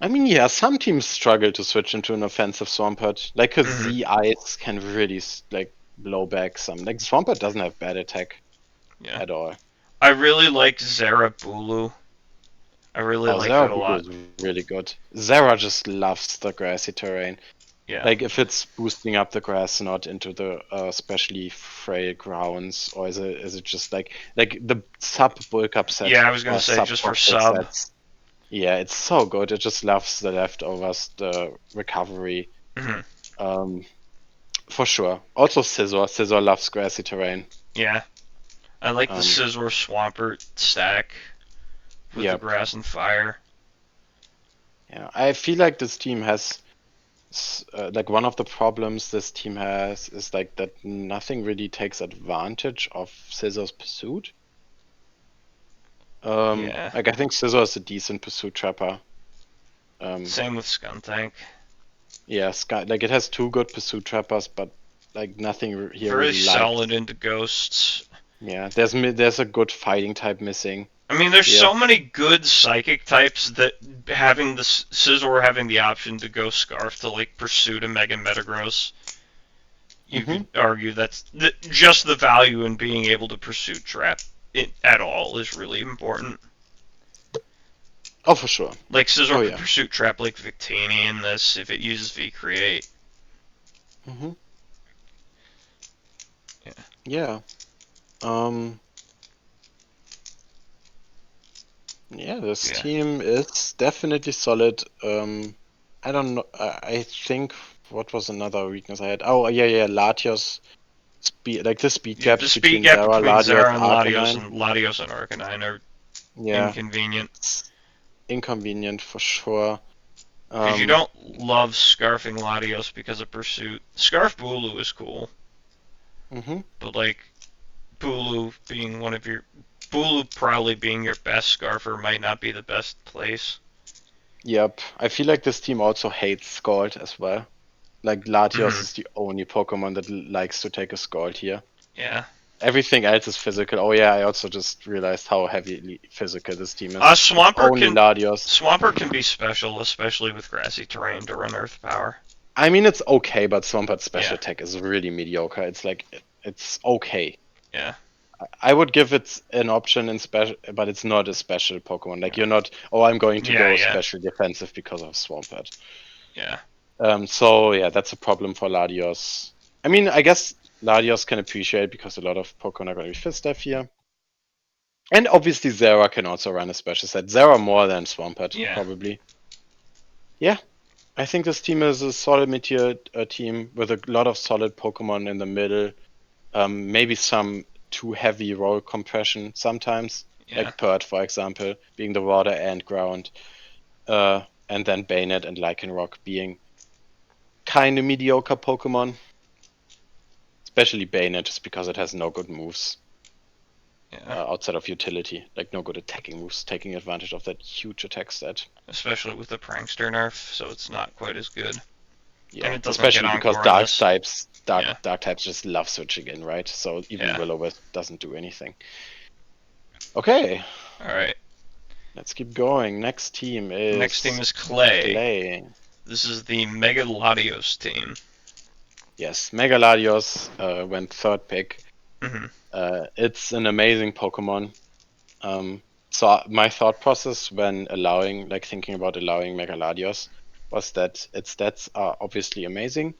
Speaker 2: I mean, yeah, some teams struggle to switch into an offensive Swampert. Like, cause
Speaker 1: Hmm.
Speaker 2: Z Ice can really like blow back some. Like Swampert doesn't have bad attack
Speaker 1: Yeah.
Speaker 2: at all.
Speaker 1: I really like Zarabulu. I really
Speaker 2: Oh,
Speaker 1: like that a
Speaker 2: Zerabu
Speaker 1: lot.
Speaker 2: is really good. Zera just loves the grassy terrain.
Speaker 1: Yeah.
Speaker 2: Like if it's boosting up the grass not into the especially frail grounds, or is it just like the sub bulk up set
Speaker 1: Yeah, I was gonna
Speaker 2: or
Speaker 1: say
Speaker 2: sub
Speaker 1: just for
Speaker 2: toxic
Speaker 1: sub.
Speaker 2: sets? Yeah, it's so good. It just loves the leftovers, the recovery.
Speaker 1: Mhm.
Speaker 2: For sure. Also Scissor. Scissor loves grassy terrain.
Speaker 1: Yeah. I like the
Speaker 2: Um,
Speaker 1: Scizor Swampert stack with the
Speaker 2: yep.
Speaker 1: grass and fire.
Speaker 2: Yeah, I feel like this team has like one of the problems this team has is like that nothing really takes advantage of Scissor's pursuit.
Speaker 1: Yeah.
Speaker 2: Like I think Scissor is a decent pursuit trapper.
Speaker 1: Same with Skuntank.
Speaker 2: Yeah, Sky, like it has two good pursuit trappers, but like nothing here
Speaker 1: Very
Speaker 2: really likes.
Speaker 1: solid into ghosts.
Speaker 2: Yeah, there's a good fighting type missing.
Speaker 1: I mean, there's
Speaker 2: Yeah.
Speaker 1: so many good psychic types that having the Scizor having the option to go Scarf to like Pursuit and Mega Metagross, you
Speaker 2: Mhm.
Speaker 1: could argue that's just the value in being able to Pursuit Trap it at all is really important.
Speaker 2: Oh, for sure.
Speaker 1: Like Scizor
Speaker 2: Oh
Speaker 1: could
Speaker 2: yeah.
Speaker 1: Pursuit Trap like Victini in this if it uses V Create.
Speaker 2: Mhm.
Speaker 1: Yeah.
Speaker 2: Yeah. Um. Yeah, this
Speaker 1: Yeah.
Speaker 2: team is definitely solid. I don't know. I think what was another weakness I had? Oh, yeah. Latios speed, like the speed
Speaker 1: Yeah, the
Speaker 2: gaps
Speaker 1: speed
Speaker 2: between
Speaker 1: gap
Speaker 2: Zera,
Speaker 1: between
Speaker 2: Latios,
Speaker 1: Zera and
Speaker 2: Arcanine.
Speaker 1: Latios and Arcanine are
Speaker 2: Yeah,
Speaker 1: inconvenient.
Speaker 2: it's inconvenient for sure.
Speaker 1: Because you don't love scarfing Latios because of Pursuit. Scarf Bulu is cool,
Speaker 2: Mhm.
Speaker 1: but like Bulu being one of your Bulu probably being your best scarfer might not be the best place.
Speaker 2: Yep. I feel like this team also hates Scald as well. Like Latios
Speaker 1: Mhm.
Speaker 2: is the only Pokemon that likes to take a Scald here.
Speaker 1: Yeah.
Speaker 2: Everything else is physical. Oh yeah, I also just realized how heavily physical this team is. It's
Speaker 1: Swampert
Speaker 2: only
Speaker 1: can
Speaker 2: Latios.
Speaker 1: Swampert can be special, especially with grassy terrain to run Earth Power.
Speaker 2: I mean, it's okay, but Swampert special
Speaker 1: Yeah.
Speaker 2: attack is really mediocre. It's like it's okay.
Speaker 1: Yeah.
Speaker 2: I would give it an option in special, but it's not a special Pokemon. Like you're not. Oh, I'm going to
Speaker 1: Yeah.
Speaker 2: go
Speaker 1: Yeah.
Speaker 2: special defensive because of Swampert.
Speaker 1: Yeah.
Speaker 2: So yeah, that's a problem for Latios. I mean, I guess Latios can appreciate because a lot of Pokemon are going to be Fist Death here. And obviously Zera can also run a special set. Zera more than Swampert,
Speaker 1: Yeah.
Speaker 2: probably. Yeah, I think this team is a solid mid-tier team with a lot of solid Pokemon in the middle. Maybe some too heavy roll compression sometimes,
Speaker 1: Yeah.
Speaker 2: like Pert, for example, being the water and ground. And then Bayonet and Lycanroc being kind of mediocre Pokemon. Especially Bayonet, just because it has no good moves
Speaker 1: Yeah.
Speaker 2: outside of utility. Like, no good attacking moves, taking advantage of that huge attack stat.
Speaker 1: Especially with the Prankster nerf, so it's not quite as good.
Speaker 2: Yeah,
Speaker 1: And it doesn't
Speaker 2: especially
Speaker 1: get
Speaker 2: because
Speaker 1: Encore in this.
Speaker 2: dark types just love switching in, right? So even
Speaker 1: Yeah.
Speaker 2: Will-O-Wisp doesn't do anything. Okay,
Speaker 1: Alright.
Speaker 2: let's keep going. Next team is
Speaker 1: Clay.
Speaker 2: Clay.
Speaker 1: This is the Mega Latios team.
Speaker 2: Yes, Mega Latios went third pick.
Speaker 1: Mm-hmm.
Speaker 2: It's an amazing Pokemon. So my thought process when thinking about allowing Mega Latios was that its stats are obviously amazing,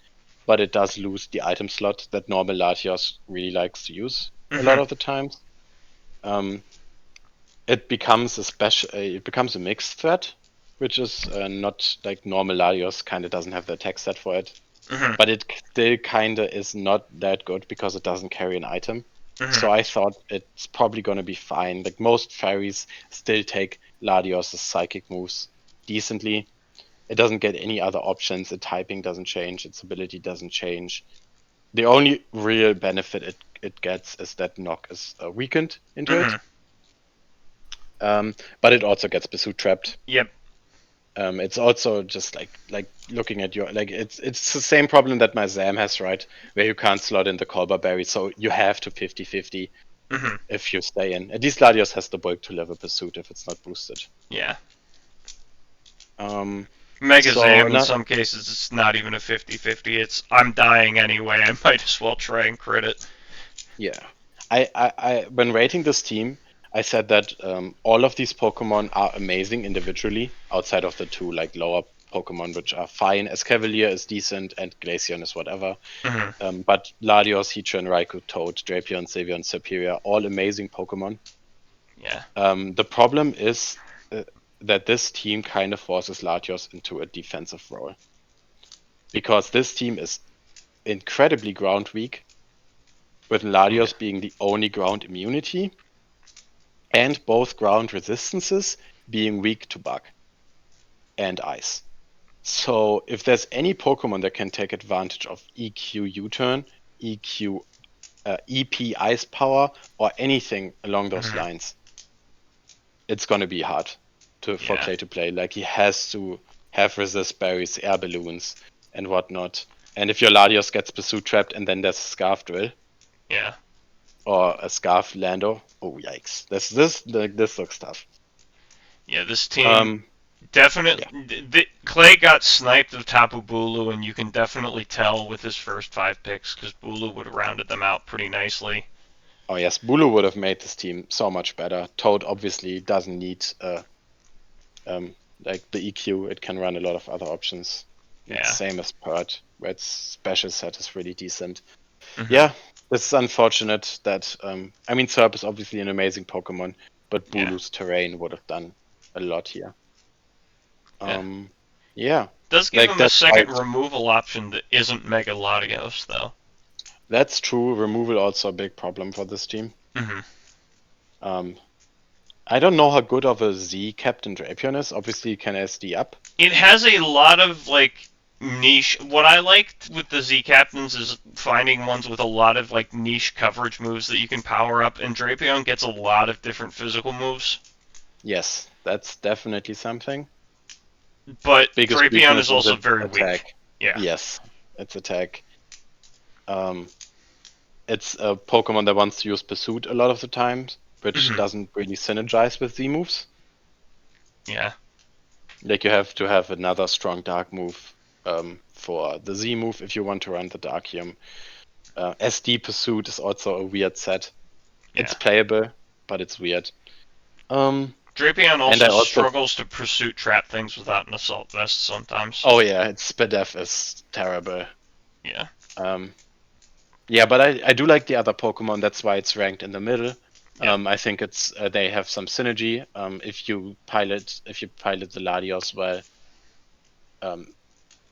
Speaker 2: but it does lose the item slot that normal Latios really likes to use a lot of the times. It becomes a mixed threat, which is not like normal Latios kind of doesn't have the attack set for it,
Speaker 1: Mm-hmm.
Speaker 2: but it still kind of is not that good because it doesn't carry an item.
Speaker 1: Mm-hmm.
Speaker 2: So I thought it's probably going to be fine. Like most fairies still take Latios' psychic moves decently. It doesn't get any other options. Its typing doesn't change. Its ability doesn't change. The only real benefit it gets is that Knock is weakened into
Speaker 1: Mm-hmm.
Speaker 2: it. But it also gets Pursuit trapped.
Speaker 1: Yep.
Speaker 2: It's also just like looking at your it's the same problem that my Zam has, right? Where you can't slot in the Colbur Berry, so you have to 50-50
Speaker 1: Mm-hmm.
Speaker 2: if you stay in. At least Latios has the bulk to level Pursuit if it's not boosted.
Speaker 1: Yeah.
Speaker 2: Um,
Speaker 1: Mega
Speaker 2: So,
Speaker 1: Zam, in
Speaker 2: not-
Speaker 1: some cases, it's not even a 50-50. It's, I'm dying anyway, I might as well try and crit it.
Speaker 2: yeah, I when rating this team, I said that all of these Pokemon are amazing individually, outside of the two like lower Pokemon, which are fine. Escavalier is decent, and Glaceon is whatever.
Speaker 1: Mhm.
Speaker 2: But Latios, Heatran, Raikou, Toad, Drapion, Sylveon, Serperior, all amazing Pokemon.
Speaker 1: Yeah.
Speaker 2: The problem is that this team kind of forces Latios into a defensive role. Because this team is incredibly ground weak, with Latios being the only ground immunity, and both ground resistances being weak to Bug and Ice. So if there's any Pokemon that can take advantage of EQ U-turn, EQ EP Ice Power, or anything along those lines, it's gonna be hard for Clay to play. Like, he has to have resist berries, air balloons, and whatnot. And if your Latios gets Pursuit Trapped and then there's a Scarf Drill,
Speaker 1: Yeah.
Speaker 2: or a Scarf Lando, oh yikes! This looks tough.
Speaker 1: Yeah, this team definitely. Clay got sniped of Tapu Bulu, and you can definitely tell with his first 5 picks because Bulu would have rounded them out pretty nicely.
Speaker 2: Oh yes, Bulu would have made this team so much better. Toad obviously doesn't need like the EQ. It can run a lot of other options.
Speaker 1: Yeah.
Speaker 2: Same as Pert, where its special set is really decent.
Speaker 1: Mm-hmm.
Speaker 2: Yeah, this is unfortunate that I mean, Serp is obviously an amazing Pokemon, but Bulu's terrain would have done a lot here. Yeah.
Speaker 1: Does give him a second removal option that isn't Mega Latios, though.
Speaker 2: That's true. Removal also a big problem for this team.
Speaker 1: Mm-hmm.
Speaker 2: I don't know how good of a Z Captain Drapion is. Obviously, you can SD up.
Speaker 1: It has a lot of, like, niche. What I liked with the Z Captains is finding ones with a lot of, like, niche coverage moves that you can power up, and Drapion gets a lot of different physical moves.
Speaker 2: Yes, that's definitely something.
Speaker 1: But Drapion is also very weak. Yeah.
Speaker 2: Yes, it's attack. It's a Pokemon that wants to use Pursuit a lot of the times, which doesn't really synergize with Z moves.
Speaker 1: Yeah.
Speaker 2: Like, you have to have another strong Dark move for the Z move if you want to run the Darkium. SD Pursuit is also a weird set. Yeah. It's playable, but it's weird.
Speaker 1: Drapion also struggles to Pursuit Trap things without an Assault Vest sometimes.
Speaker 2: Oh yeah, its Spadef is terrible.
Speaker 1: Yeah.
Speaker 2: Yeah, but I do like the other Pokemon. That's why it's ranked in the middle. Yeah. I think it's they have some synergy. If you pilot the Latios well,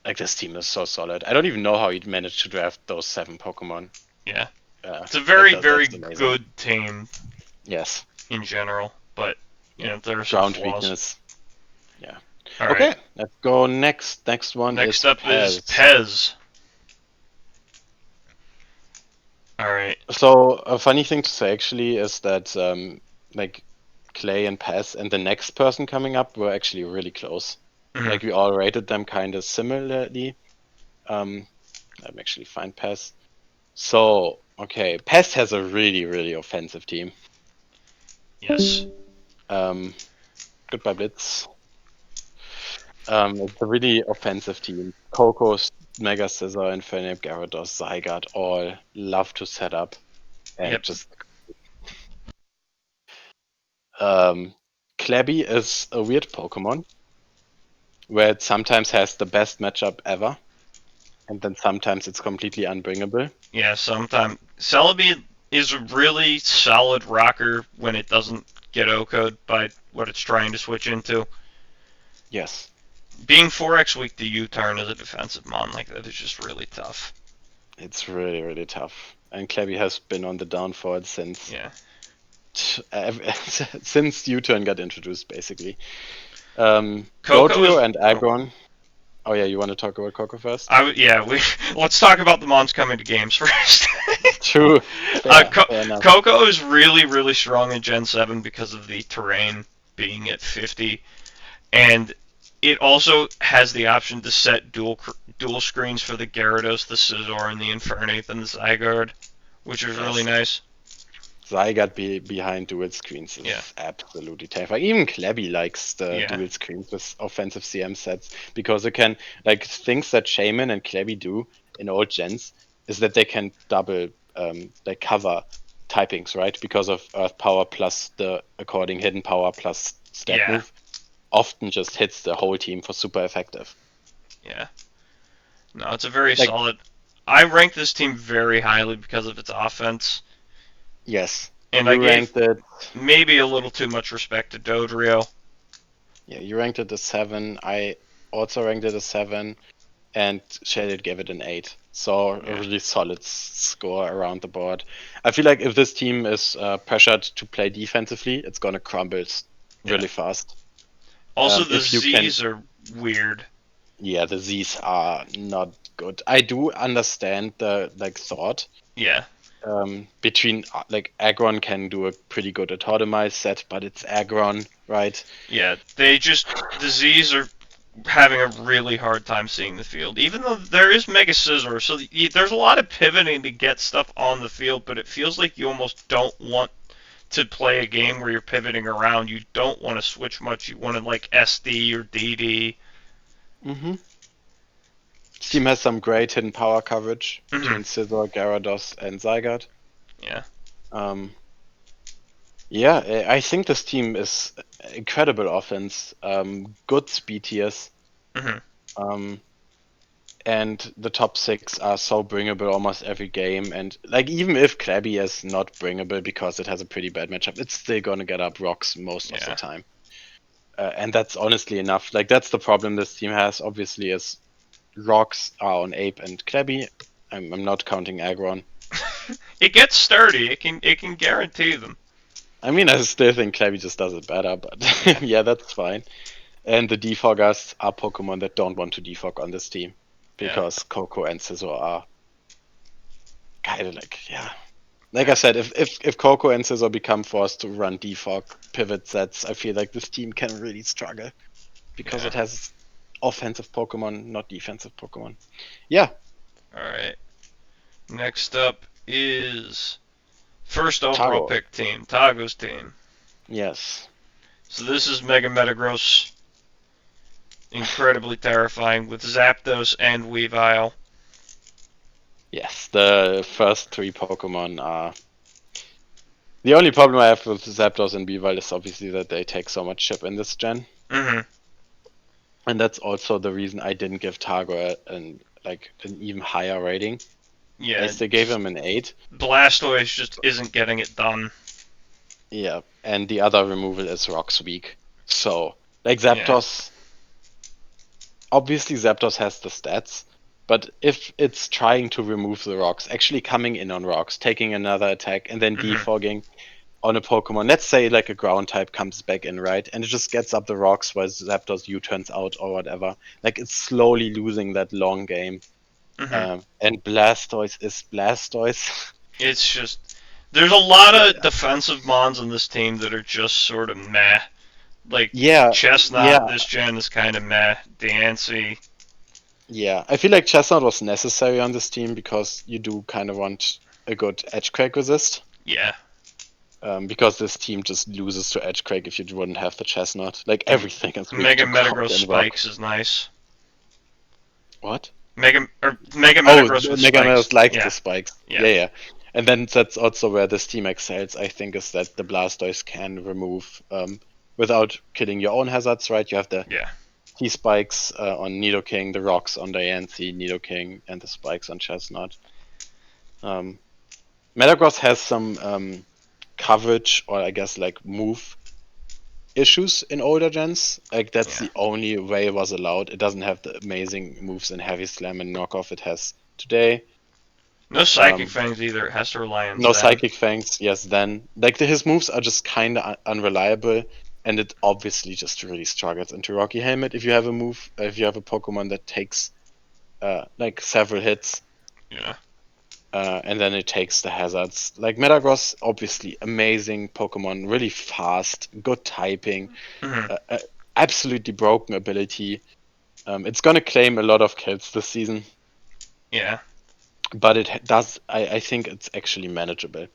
Speaker 2: like, this team is so solid. I don't even know how he managed to draft those 7 Pokemon.
Speaker 1: Yeah, it's a very good team.
Speaker 2: Yes.
Speaker 1: In general, but you know, there's
Speaker 2: ground
Speaker 1: some flaws.
Speaker 2: Weakness. Yeah.
Speaker 1: All
Speaker 2: okay,
Speaker 1: right.
Speaker 2: Let's go next. Next one.
Speaker 1: Next up is Pez. All right.
Speaker 2: So a funny thing to say actually is that like, Clay and Pez and the next person coming up were actually really close. Like, we all rated them kind of similarly. I'm actually fine Pez. So okay, Pez has a really offensive team.
Speaker 1: Yes.
Speaker 2: Goodbye Blitz. It's a really offensive team. Coco's, Mega Scissor, Infernape, Gyarados, Zygarde all love to set up and just. Klebby is a weird Pokemon where it sometimes has the best matchup ever, and then sometimes it's completely unbringable.
Speaker 1: Yeah, sometimes. Celebi is a really solid rocker when it doesn't get OHKO'd by what it's trying to switch into.
Speaker 2: Yes.
Speaker 1: Being 4x weak to U-turn as a defensive mon like that is just really tough.
Speaker 2: It's really tough. And Klebby has been on the downfall since since U-turn got introduced, basically. Gojo and Aggron. Oh yeah, you want to talk about Coco first?
Speaker 1: Let's talk about the mons coming to games first.
Speaker 2: True.
Speaker 1: Coco is really strong in Gen 7 because of the terrain being at 50, and it also has the option to set dual screens for the Gyarados, the Scizor, and the Infernape, and the Zygarde, which is really nice.
Speaker 2: Zygarde behind dual screens is absolutely terrifying. Even Klebby likes the dual screens with offensive CM sets, because it can, like, things that Shaman and Klebby do in old gens is that they can double, they cover typings, right? Because of Earth Power plus the according Hidden Power plus Step move often just hits the whole team for super effective.
Speaker 1: Yeah. No, it's a very
Speaker 2: Like-
Speaker 1: solid. I rank this team very highly because of its offense,
Speaker 2: Yes.
Speaker 1: and I
Speaker 2: You
Speaker 1: gave
Speaker 2: ranked it.
Speaker 1: maybe a little too much respect to Dodrio.
Speaker 2: Yeah, you ranked it a 7. I also ranked it a 7, and Shaded gave it an 8. So
Speaker 1: Yeah.
Speaker 2: a really solid score around the board. I feel like if this team is pressured to play defensively, it's gonna crumble really fast.
Speaker 1: Also, the
Speaker 2: if you can-
Speaker 1: Z's are weird.
Speaker 2: Yeah, the Z's are not good. I do understand the thought.
Speaker 1: Yeah.
Speaker 2: Between like Aggron can do a pretty good autotomized set, but it's Aggron, right?
Speaker 1: Yeah, the Z's are having a really hard time seeing the field. Even though there is Mega Scissor, so there's a lot of pivoting to get stuff on the field, but it feels like you almost don't want to play a game where you're pivoting around. You don't want to switch much. You want to like SD or DD.
Speaker 2: Mm-hmm. This team has some great hidden power coverage
Speaker 1: Mhm.
Speaker 2: between Scizor, Gyarados, and Zygarde.
Speaker 1: Yeah.
Speaker 2: Yeah, I think this team is incredible offense, good speed tiers,
Speaker 1: Mhm.
Speaker 2: and the top 6 are so bringable almost every game. And like even if Klabby is not bringable because it has a pretty bad matchup, it's still gonna get up rocks most of the
Speaker 1: Yeah.
Speaker 2: time. And that's honestly enough. Like that's the problem this team has. Obviously, is rocks are on Ape and Klabby. I'm not counting Aggron.
Speaker 1: It gets sturdy. It can guarantee them.
Speaker 2: I mean, I still think Klabby just does it better, but yeah, that's fine. And the defoggers are Pokemon that don't want to defog on this team because Coco and Scizor are kind of like, yeah. Like I said, if Coco and Scizor become forced to run defog pivot sets, I feel like this team can really struggle because it has offensive Pokemon, not defensive Pokemon. Yeah.
Speaker 1: All right. Next up is first overall
Speaker 2: Taro.
Speaker 1: pick team, Tago's team.
Speaker 2: Yes.
Speaker 1: So this is Mega Metagross. Incredibly terrifying with Zapdos and Weavile.
Speaker 2: Yes, the first 3 Pokemon are. The only problem I have with Zapdos and Weavile is obviously that they take so much chip in this gen.
Speaker 1: Mhm.
Speaker 2: And that's also the reason I didn't give Targo an even higher rating.
Speaker 1: Yeah.
Speaker 2: I still gave him an 8.
Speaker 1: Blastoise just isn't getting it done.
Speaker 2: Yeah, and the other removal is Rock's weak. So, like Zapdos, obviously Zapdos has the stats, but if it's trying to remove the rocks, actually coming in on rocks, taking another attack, and then defogging on a Pokemon, let's say like a ground type comes back in, right? And it just gets up the rocks while Zapdos U-turns out or whatever. Like it's slowly losing that long game. And Blastoise is Blastoise.
Speaker 1: It's just there's a lot of defensive mons on this team that are just sort of meh. Like Chestnut, this gen is kind of meh. Dancy.
Speaker 2: Yeah, I feel like Chestnut was necessary on this team because you do kind of want a good edge crack resist.
Speaker 1: Yeah.
Speaker 2: Because this team just loses to edge crack if you wouldn't have the Chestnut. Like everything is weak
Speaker 1: Mega
Speaker 2: to Ground
Speaker 1: Metagross
Speaker 2: and Rock.
Speaker 1: Spikes is nice.
Speaker 2: What?
Speaker 1: Mega Metagross with
Speaker 2: Mega
Speaker 1: Spikes.
Speaker 2: Metagross likes the spikes.
Speaker 1: Yeah.
Speaker 2: Yeah. And then that's also where this team excels, I think, is that the Blastoise can remove without killing your own hazards, right? You have the T-spikes on Nidoking, the rocks on Diancie, Nidoking, and the spikes on Chestnut. Metagross has some coverage, or I guess like move issues in older gens. Like that's the only way it was allowed. It doesn't have the amazing moves in Heavy Slam and Knockoff it has today.
Speaker 1: No Psychic Fangs either. It has to rely on
Speaker 2: No
Speaker 1: Zen.
Speaker 2: Psychic Fangs, yes, then. Like his moves are just kind of unreliable, and it obviously just really struggles into Rocky Helmet if you have a move, if you have a Pokemon that takes like several hits.
Speaker 1: Yeah.
Speaker 2: And then it takes the hazards. Like Metagross, obviously amazing Pokemon, really fast, good typing, absolutely broken ability. It's gonna claim a lot of kills this season.
Speaker 1: Yeah.
Speaker 2: But it does. I think it's actually manageable.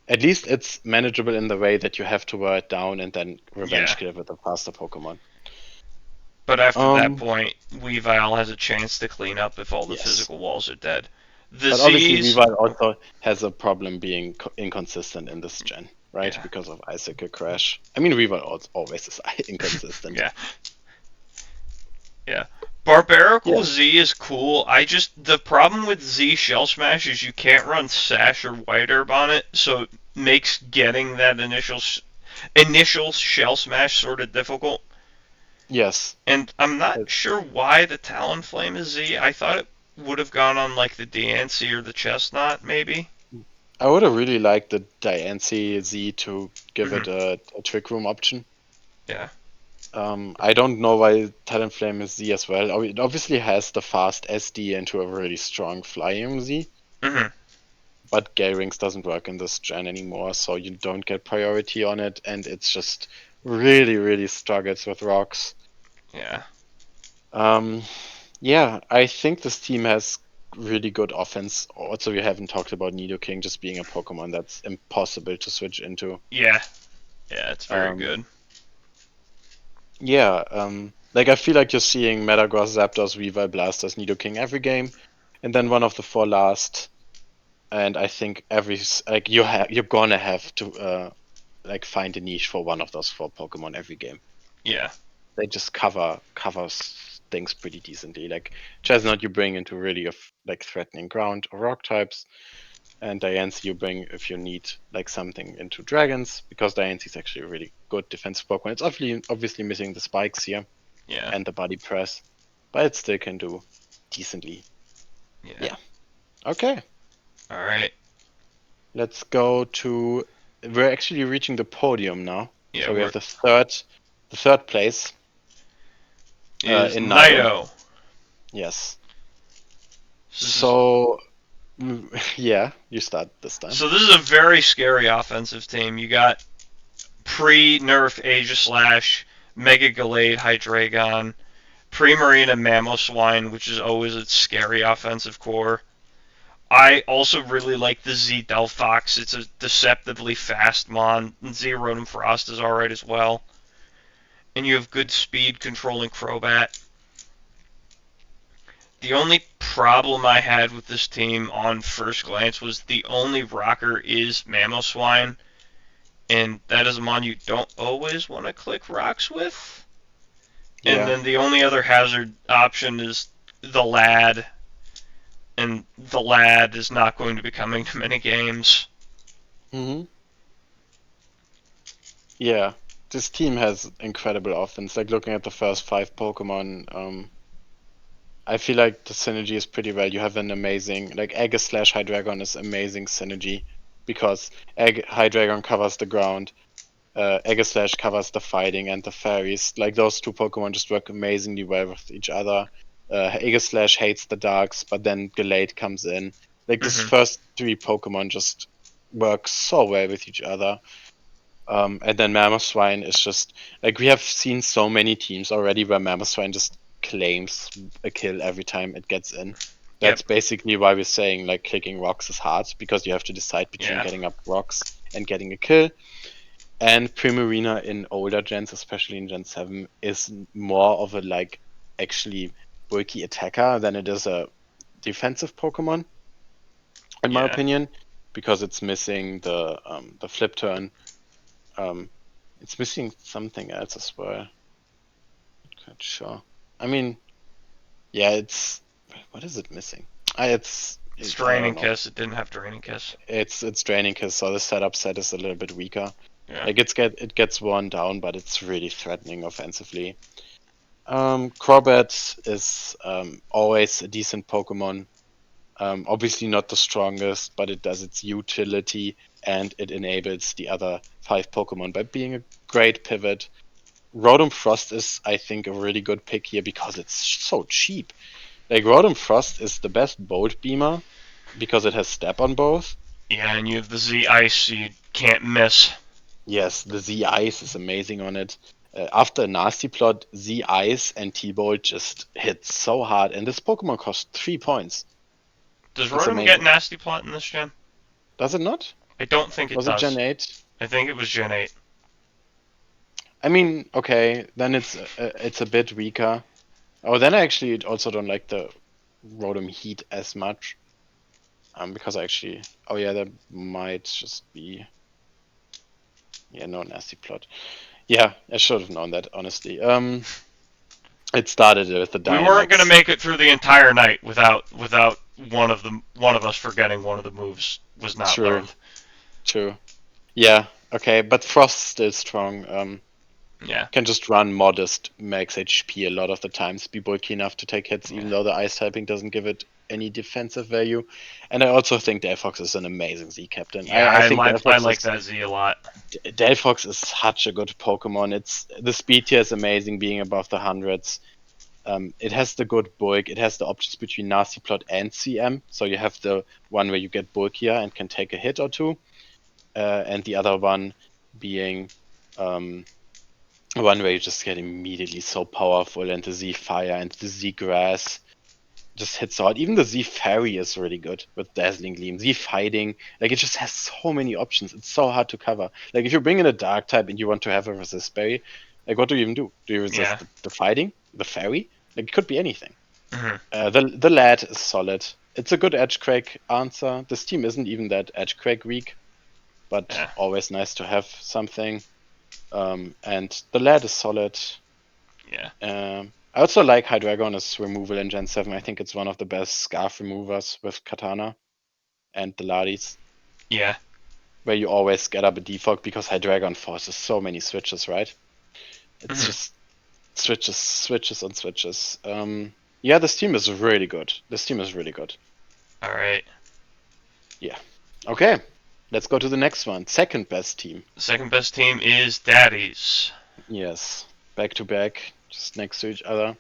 Speaker 2: At least it's manageable in the way that you have to wear it down and then revenge kill with a faster Pokemon.
Speaker 1: But after that point, Weavile has a chance to clean up if all the physical walls are dead.
Speaker 2: But obviously, Weavile also has a problem being inconsistent in this gen, right?
Speaker 1: Yeah.
Speaker 2: Because of Icicle Crash. I mean, Weavile always is inconsistent.
Speaker 1: Yeah. Barbarical
Speaker 2: Yeah.
Speaker 1: Z is cool. The problem with Z Shell Smash is you can't run Sash or White Herb on it, so it makes getting that initial Shell Smash sort of difficult.
Speaker 2: Yes.
Speaker 1: And I'm not
Speaker 2: Uh,
Speaker 1: sure why the Talonflame is Z. I thought it would have gone on like the Diancie or the Chestnut, maybe.
Speaker 2: I would have really liked the Diancie Z to give
Speaker 1: Hmm.
Speaker 2: it a Trick Room option.
Speaker 1: Yeah.
Speaker 2: I don't know why Talonflame is Z as well. It obviously has the fast SD into a really strong flying Z,
Speaker 1: Hmm.
Speaker 2: but Gale Rings doesn't work in this gen anymore, so you don't get priority on it, and it's just really, really struggles with rocks.
Speaker 1: Yeah.
Speaker 2: Um, yeah, I think this team has really good offense. Also, we haven't talked about Nidoking just being a Pokemon that's impossible to switch into.
Speaker 1: Yeah. Yeah, it's very
Speaker 2: Um,
Speaker 1: good.
Speaker 2: yeah, like I feel like you're seeing Metagross, Zapdos, Weavile, Blasters, Nidoking every game, and then one of the four last. And I think like you're gonna have to like find a niche for one of those four Pokemon every game.
Speaker 1: Yeah.
Speaker 2: They just covers things pretty decently. Like Chestnut, you bring into really like threatening ground or rock types, and Diancie you bring if you need like something into dragons, because Diancie is actually a really good defensive Pokemon. It's obviously missing the spikes here
Speaker 1: Yeah.
Speaker 2: and the body press, but it still can do decently.
Speaker 1: Yeah.
Speaker 2: Yeah. Okay.
Speaker 1: All right.
Speaker 2: Let's go to. We're actually reaching the podium now.
Speaker 1: Yeah,
Speaker 2: So we have
Speaker 1: we're
Speaker 2: the third place
Speaker 1: is
Speaker 2: in Nido.
Speaker 1: Nido.
Speaker 2: Yes.
Speaker 1: This is
Speaker 2: So yeah, you start this time.
Speaker 1: so this is a very scary offensive team. You got pre-nerf Aegislash, Mega Gallade, Hydreigon, pre-Marina Mamoswine, which is always a scary offensive core. I also really like the Z Delphox. It's a deceptively fast mon. Z Rotom Frost is alright as well. And you have good speed controlling Crobat. The only problem I had with this team on first glance was the only rocker is Mamoswine, and that is a mon you don't always want to click rocks with. And
Speaker 2: Yeah.
Speaker 1: then the only other hazard option is the lad, and the lad is not going to be coming to many games.
Speaker 2: hmm Yeah. This team has incredible offense. Like looking at the first five Pokemon, I feel like the synergy is pretty well. You have an amazing like Aegislash Hydreigon is amazing synergy because Hydreigon covers the ground. Aegislash covers the fighting and the fairies. Like those two Pokemon just work amazingly well with each other. Aegislash hates the darks, but then Gallade comes in. Like this
Speaker 1: Hmm.
Speaker 2: first three Pokemon just work so well with each other. And then Mamoswine is just like we have seen so many teams already where Mamoswine just claims a kill every time it gets in.
Speaker 1: Yep.
Speaker 2: That's basically why we're saying like clicking rocks is hard because you have to decide between
Speaker 1: Yeah.
Speaker 2: getting up rocks and getting a kill. And Primarina in older gens, especially in Gen 7, is more of a like actually bulky attacker than it is a defensive Pokemon, in my
Speaker 1: Yeah.
Speaker 2: opinion, because it's missing the flip turn. Um, it's missing something else as well. Not quite sure. I mean, yeah, it's what is it missing?
Speaker 1: It's
Speaker 2: I
Speaker 1: Draining
Speaker 2: don't know.
Speaker 1: Kiss. It didn't have Draining Kiss.
Speaker 2: It's draining because so the setup set is a little bit weaker.
Speaker 1: Yeah.
Speaker 2: Like it gets worn down, but it's really threatening offensively. Crobat is always a decent Pokemon. Obviously not the strongest, but it does its utility and it enables the other five Pokemon by being a great pivot. Rotom Frost is, I think, a really good pick here because it's so cheap. Like Rotom Frost is the best Bolt Beamer because it has step on both.
Speaker 1: Yeah, and you have the Z Ice, so you can't miss.
Speaker 2: Yes, the Z Ice is amazing on it. After a nasty plot, Z Ice and T Bolt just hit so hard, and this Pokemon costs 3 points.
Speaker 1: Does
Speaker 2: It's
Speaker 1: Rotom get
Speaker 2: amazing.
Speaker 1: Nasty Plot in this gen?
Speaker 2: Does it not?
Speaker 1: I don't think it
Speaker 2: Was it Gen
Speaker 1: does.
Speaker 2: 8?
Speaker 1: I think it was Gen 8.
Speaker 2: I mean, okay, then it's a bit weaker. Oh, then I actually also don't like the Rotom Heat as much. Because I actually, oh yeah, that might just be, yeah, no nasty plot. Yeah, I should have known that honestly. It started with the
Speaker 1: We weren't gonna
Speaker 2: Dynamax.
Speaker 1: make it through the entire night without one of us forgetting one of the moves was not
Speaker 2: True,
Speaker 1: learned.
Speaker 2: true. Yeah, okay, but Frost's still strong.
Speaker 1: Yeah.
Speaker 2: Can just run modest max HP a lot of the times, be bulky enough to take hits, even
Speaker 1: Yeah.
Speaker 2: though the ice typing doesn't give it any defensive value. And I also think Delphox is an amazing Z captain.
Speaker 1: Yeah,
Speaker 2: I think
Speaker 1: I
Speaker 2: Delphox
Speaker 1: like
Speaker 2: is
Speaker 1: that Z a lot.
Speaker 2: Delphox is such a good Pokemon. It's the speed here is amazing, being above the hundreds. It has the good bulk. It has the options between Nasty Plot and CM. So you have the one where you get bulkier and can take a hit or two, and the other one being one where you just get immediately so powerful, and the Z Fire and the Z Grass just hits hard. Even the Z Fairy is really good with Dazzling Gleam. Z Fighting, like it just has so many options. It's so hard to cover. Like if you bring in a Dark type and you want to have a resist berry, like what do you even do? Do you resist
Speaker 1: Yeah.
Speaker 2: the Fighting, the Fairy? Like it could be anything.
Speaker 1: Hmm.
Speaker 2: The lad is solid. It's a good Edgequake answer. This team isn't even that Edgequake weak, but
Speaker 1: Yeah.
Speaker 2: always nice to have something. And the lad is solid.
Speaker 1: Yeah.
Speaker 2: I also like Hydreigon's removal in Gen 7. I think it's one of the best Scarf removers with Katana and the Ladis,
Speaker 1: Yeah.
Speaker 2: where you always get up a default because Hydreigon forces so many switches, right? It's
Speaker 1: Hmm.
Speaker 2: just switches, switches, and switches. Yeah, this team is really good. This team is really good.
Speaker 1: All right.
Speaker 2: Yeah. Okay, let's go to the next one. Second best team.
Speaker 1: The second best team is Daddy's.
Speaker 2: Yes, back to back, just next to each other.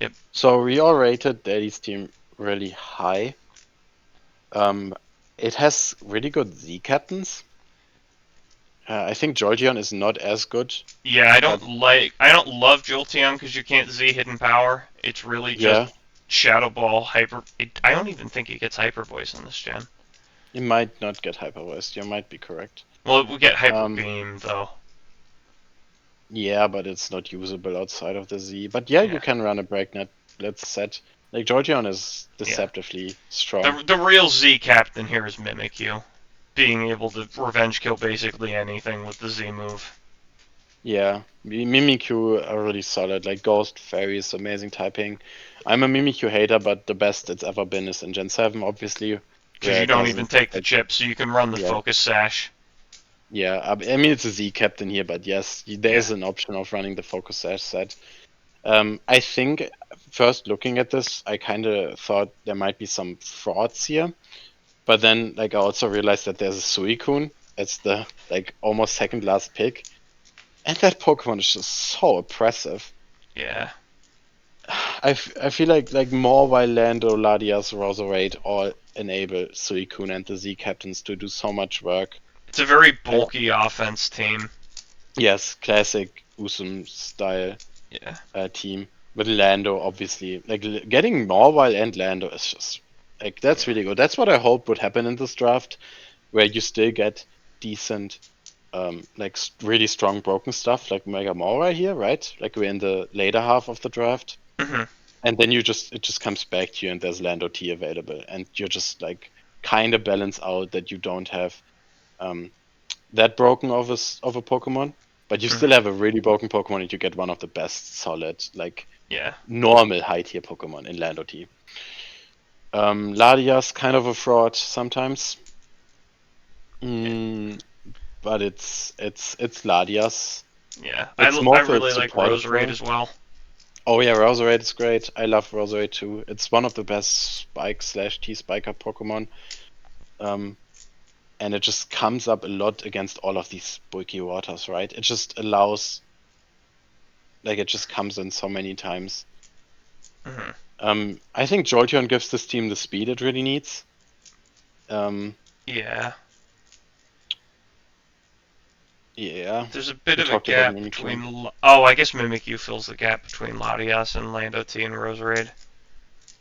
Speaker 1: Yep.
Speaker 2: So we all rated Daddy's team really high. It has really good Z captains. I think Jolteon is not as good.
Speaker 1: Yeah, I
Speaker 2: But
Speaker 1: don't love Jolteon because you can't Z hidden power. It's really just
Speaker 2: yeah,
Speaker 1: Shadow Ball, Hyper. I don't even think it gets Hyper Voice in this gen.
Speaker 2: it might not get Hyper Voiced. You might be correct.
Speaker 1: Well, we get Hyper
Speaker 2: Um,
Speaker 1: Beam though.
Speaker 2: yeah, but it's not usable outside of the Z. But yeah, you
Speaker 1: Yeah.
Speaker 2: can run a Breaknet. Let's set. Like Jolteon is
Speaker 1: Yeah.
Speaker 2: deceptively strong.
Speaker 1: The real Z captain here is Mimikyu, being able to revenge kill basically anything with the Z move.
Speaker 2: Yeah, Mimikyu are really solid. Like Ghost Fairy is amazing typing. I'm a Mimikyu hater, but the best it's ever been is in Gen 7, obviously,
Speaker 1: Because
Speaker 2: where
Speaker 1: you
Speaker 2: it
Speaker 1: don't even
Speaker 2: doesn't.
Speaker 1: take the
Speaker 2: Like,
Speaker 1: chip, so you can run the
Speaker 2: yeah,
Speaker 1: Focus Sash.
Speaker 2: yeah. I mean, it's a Z captain here, but yes, there
Speaker 1: Yeah.
Speaker 2: is an option of running the Focus Sash set. I think first looking at this, I kind of thought there might be some frauds here, but then like I also realized that there's a Suicune. It's the like almost second last pick, and that Pokemon is just so oppressive.
Speaker 1: Yeah.
Speaker 2: I feel like Morwai, Lando, Ladias, Roserade all enable Suicune and the Z captains to do so much work.
Speaker 1: It's a very
Speaker 2: I,
Speaker 1: bulky offense team.
Speaker 2: yes, classic Usum style
Speaker 1: Yeah.
Speaker 2: team with Lando, obviously. Like getting Morwai and Lando is just like that's really good. That's what I hope would happen in this draft, where you still get decent, like really strong broken stuff like Mega Morwai here, right? Like we're in the later half of the draft.
Speaker 1: Hmm.
Speaker 2: And then it just comes back to you, and there's Lando T available, and you're just like kind of balance out that you don't have that broken of a Pokemon, but you
Speaker 1: Hmm.
Speaker 2: still have a really broken Pokemon, and you get one of the best solid like
Speaker 1: Yeah.
Speaker 2: normal high tier Pokemon in Lando T. Ladia's kind of a fraud sometimes, mm, but it's Ladia's.
Speaker 1: Yeah.
Speaker 2: It's
Speaker 1: I
Speaker 2: more for its
Speaker 1: really like
Speaker 2: supportive
Speaker 1: Roserade
Speaker 2: role.
Speaker 1: as well.
Speaker 2: Oh yeah, Roserade is great. I love Roserade too. It's one of the best Spike / T Spiker Pokemon. Um, and it just comes up a lot against all of these bulky waters, right? It just allows, like, it just comes in so many times.
Speaker 1: Hmm.
Speaker 2: I think Jolteon gives this team the speed it really needs.
Speaker 1: Yeah.
Speaker 2: Yeah,
Speaker 1: There's a bit
Speaker 2: we
Speaker 1: of a
Speaker 2: talked about
Speaker 1: gap
Speaker 2: Mimikyu.
Speaker 1: between. Oh, I guess Mimikyu fills the gap between Latias and Lando T and Roserade.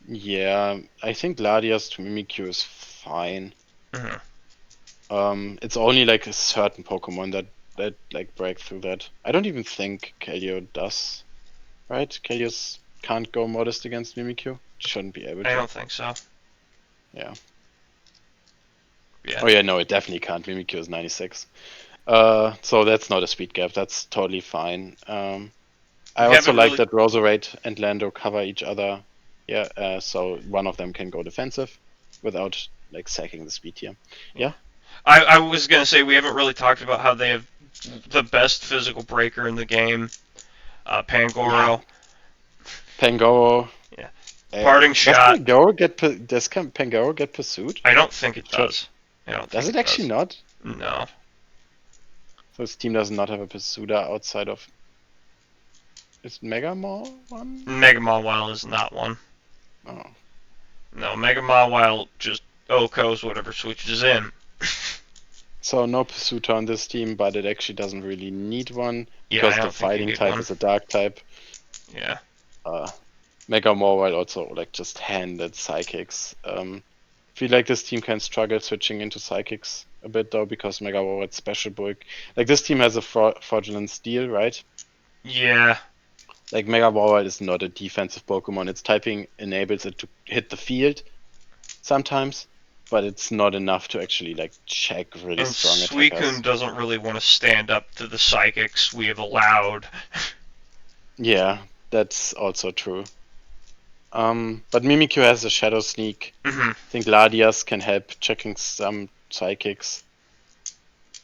Speaker 2: Yeah, I think Ladias to Mimikyu is fine.
Speaker 1: Hmm.
Speaker 2: It's only like a certain Pokemon that like break through that. I don't even think Kelio does. Right? Kalios can't go modest against Mimikyu. Shouldn't be able
Speaker 1: I
Speaker 2: to.
Speaker 1: don't think so.
Speaker 2: Yeah.
Speaker 1: Yeah.
Speaker 2: Oh yeah, no, it definitely can't. Mimikyu is 96. So that's not a speed gap. That's totally fine. I
Speaker 1: We
Speaker 2: also
Speaker 1: haven't
Speaker 2: like
Speaker 1: really.
Speaker 2: that Roserade and Lando cover each other. Yeah, so one of them can go defensive without like sacking the speed here. Yeah.
Speaker 1: I was gonna say we haven't really talked about how they have the best physical breaker in the game,
Speaker 2: Yeah.
Speaker 1: Pangoro.
Speaker 2: Pangoro.
Speaker 1: Yeah. Parting shot.
Speaker 2: Does Pangoro get pursued?
Speaker 1: I don't think it
Speaker 2: Sure.
Speaker 1: does. I don't
Speaker 2: Does
Speaker 1: think
Speaker 2: it
Speaker 1: it
Speaker 2: actually
Speaker 1: does.
Speaker 2: not?
Speaker 1: No.
Speaker 2: So this team does not have a pursuer outside of. Is Mega Maw one?
Speaker 1: Mega Mawile is not one.
Speaker 2: Oh.
Speaker 1: No, Mega Mawile just Oko's whatever switches in.
Speaker 2: So no pursuit on this team, but it actually doesn't really need one
Speaker 1: Yeah, I
Speaker 2: because the
Speaker 1: don't think you
Speaker 2: fighting
Speaker 1: need
Speaker 2: type
Speaker 1: one.
Speaker 2: is a dark type.
Speaker 1: Yeah.
Speaker 2: Mega Mobile also like just handed psychics. Feel like this team can struggle switching into psychics a bit though because Mega Mobile's special bulk. Like this team has a fraudulent steal, right?
Speaker 1: Yeah.
Speaker 2: Like Mega Mobile is not a defensive Pokemon. Its typing enables it to hit the field sometimes, but it's not enough to actually like check really
Speaker 1: And
Speaker 2: strong attackers.
Speaker 1: Suicune doesn't really want to stand up to the psychics we have allowed.
Speaker 2: Yeah, that's also true. But Mimikyu has a Shadow Sneak.
Speaker 1: Mhm.
Speaker 2: I think Ladias can help checking some psychics.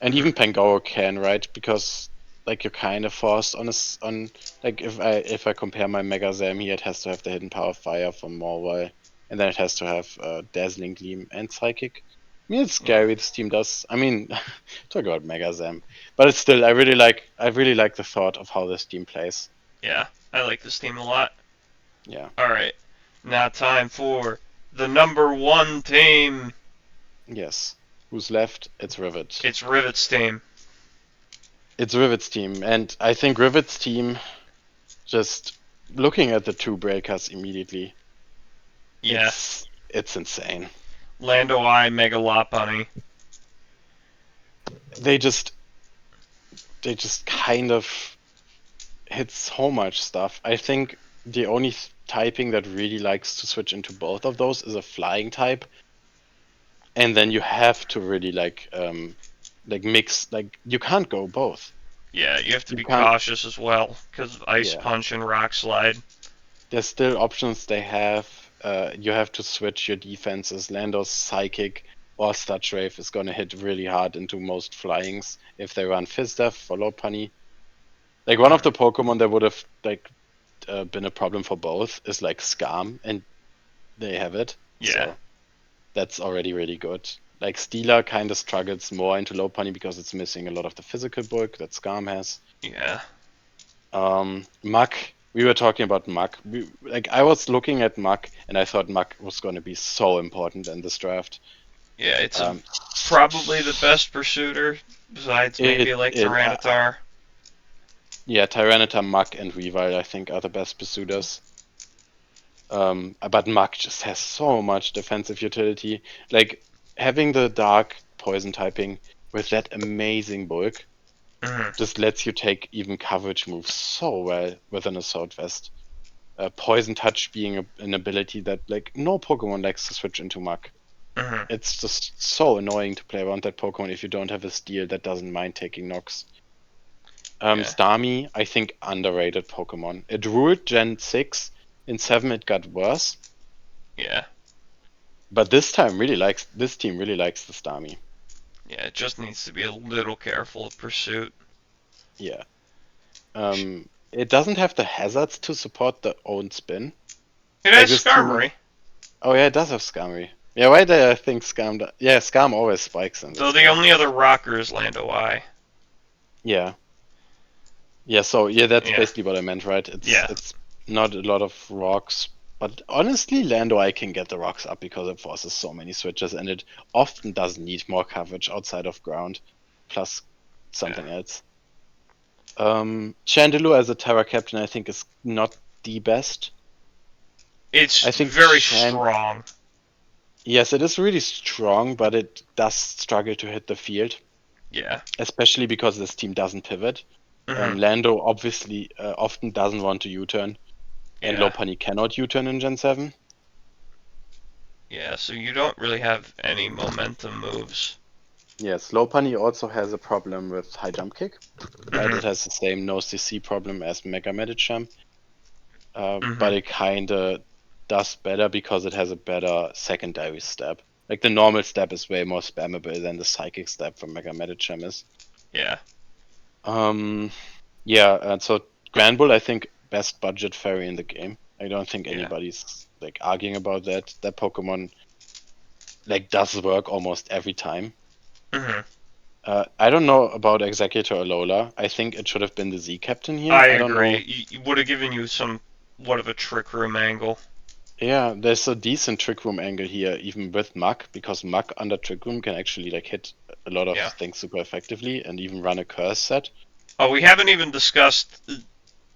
Speaker 2: And even Pangoro can, right? Because like you're kind of forced on like if I compare my Mega Zam here, it has to have the hidden power of fire from Morwell, and then it has to have Dazzling Gleam and Psychic. I mean, it's scary. This team does. I mean, talk about Mega Zam, but it's still I really like the thought of how this team plays.
Speaker 1: Yeah, I like this team a lot.
Speaker 2: Yeah.
Speaker 1: Alright, now time for the number one team.
Speaker 2: Yes. Who's left? It's Rivet.
Speaker 1: It's Rivet's team.
Speaker 2: It's Rivet's team, and I think Rivet's team, just looking at the two breakers immediately,
Speaker 1: Yeah.
Speaker 2: it's insane.
Speaker 1: Lando I, Mega Lopunny.
Speaker 2: They just kind of hit so much stuff. I think the only typing that really likes to switch into both of those is a flying type, and then you have to really like mix. Like you can't go both.
Speaker 1: Yeah, you have to
Speaker 2: You
Speaker 1: be
Speaker 2: can't.
Speaker 1: cautious as well, because of Ice
Speaker 2: Yeah.
Speaker 1: Punch and Rock Slide.
Speaker 2: There's still options they have. You have to switch your defenses. Lando's Psychic or Sludge Wave is gonna hit really hard into most flyings if they run Fizzdeath for Lopunny. Like one of the Pokemon that would have like been a problem for both is like Scarm, and they have it.
Speaker 1: Yeah.
Speaker 2: So that's already really good. Like Steeler kind of struggles more into Lopunny because it's missing a lot of the physical bulk that Scarm has.
Speaker 1: Yeah.
Speaker 2: Muck. We were talking about Muck. Like I was looking at Muck, and I thought Muck was going to be so important in this draft.
Speaker 1: Yeah, it's probably the best pursuiter, besides maybe like Tyranitar.
Speaker 2: Yeah, Tyranitar, Muck, and Weavile I think are the best pursuiters. But Muck just has so much defensive utility. Like having the dark poison typing with that amazing bulk just lets you take even coverage moves so well with an Assault Vest. Poison Touch being an ability that like no Pokemon likes to switch into Muck. It's just so annoying to play around that Pokemon if you don't have a Steel that doesn't mind taking knocks. Starmie, I think underrated Pokemon. It ruled Gen 6. In 7 it got worse.
Speaker 1: Yeah.
Speaker 2: But this team really likes the Starmie.
Speaker 1: Yeah, it just needs to be a little careful of Pursuit.
Speaker 2: Yeah. It doesn't have the hazards to support the own spin.
Speaker 1: It has Skarmory.
Speaker 2: Oh yeah, it does have Skarmory. Yeah, why did I think Skarm? Yeah, Skarm always spikes in this.
Speaker 1: So the only other rocker is Lando I.
Speaker 2: Yeah. Yeah, so that's basically what I meant, right? It's not a lot of rocks, but honestly, Lando I can get the rocks up because it forces so many switches, and it often does need more coverage outside of ground, plus something else. Chandelure as a Terra Captain, I think, is not the best.
Speaker 1: I think very strong.
Speaker 2: Yes, it is really strong, but it does struggle to hit the field.
Speaker 1: Yeah.
Speaker 2: Especially because this team doesn't pivot. Lando obviously often doesn't want to U-turn, and Lopunny cannot U-turn in Gen 7.
Speaker 1: Yeah, so you don't really have any momentum moves.
Speaker 2: Yes, low punny also has a problem with high jump kick. Right,
Speaker 1: Mhm.
Speaker 2: it has the same no CC problem as Mega Medicham,
Speaker 1: Mhm.
Speaker 2: but it kinda does better because it has a better secondary step. Like the normal step is way more spammable than the psychic step from Mega Medicham is.
Speaker 1: Yeah.
Speaker 2: Yeah, and so Granbull, I think, best budget fairy in the game. I don't think
Speaker 1: Yeah.
Speaker 2: anybody's like arguing about that. That Pokemon like does work almost every time.
Speaker 1: Mhm.
Speaker 2: I don't know about Executor Alola. I think it should have been the Z Captain here.
Speaker 1: I
Speaker 2: I don't know.
Speaker 1: agree. It would have given you somewhat of a trick room angle.
Speaker 2: Yeah, there's a decent Trick Room angle here, even with Muk, because Muk under Trick Room can actually like hit a lot of
Speaker 1: Yeah.
Speaker 2: things super effectively and even run a curse set.
Speaker 1: Oh, we haven't even discussed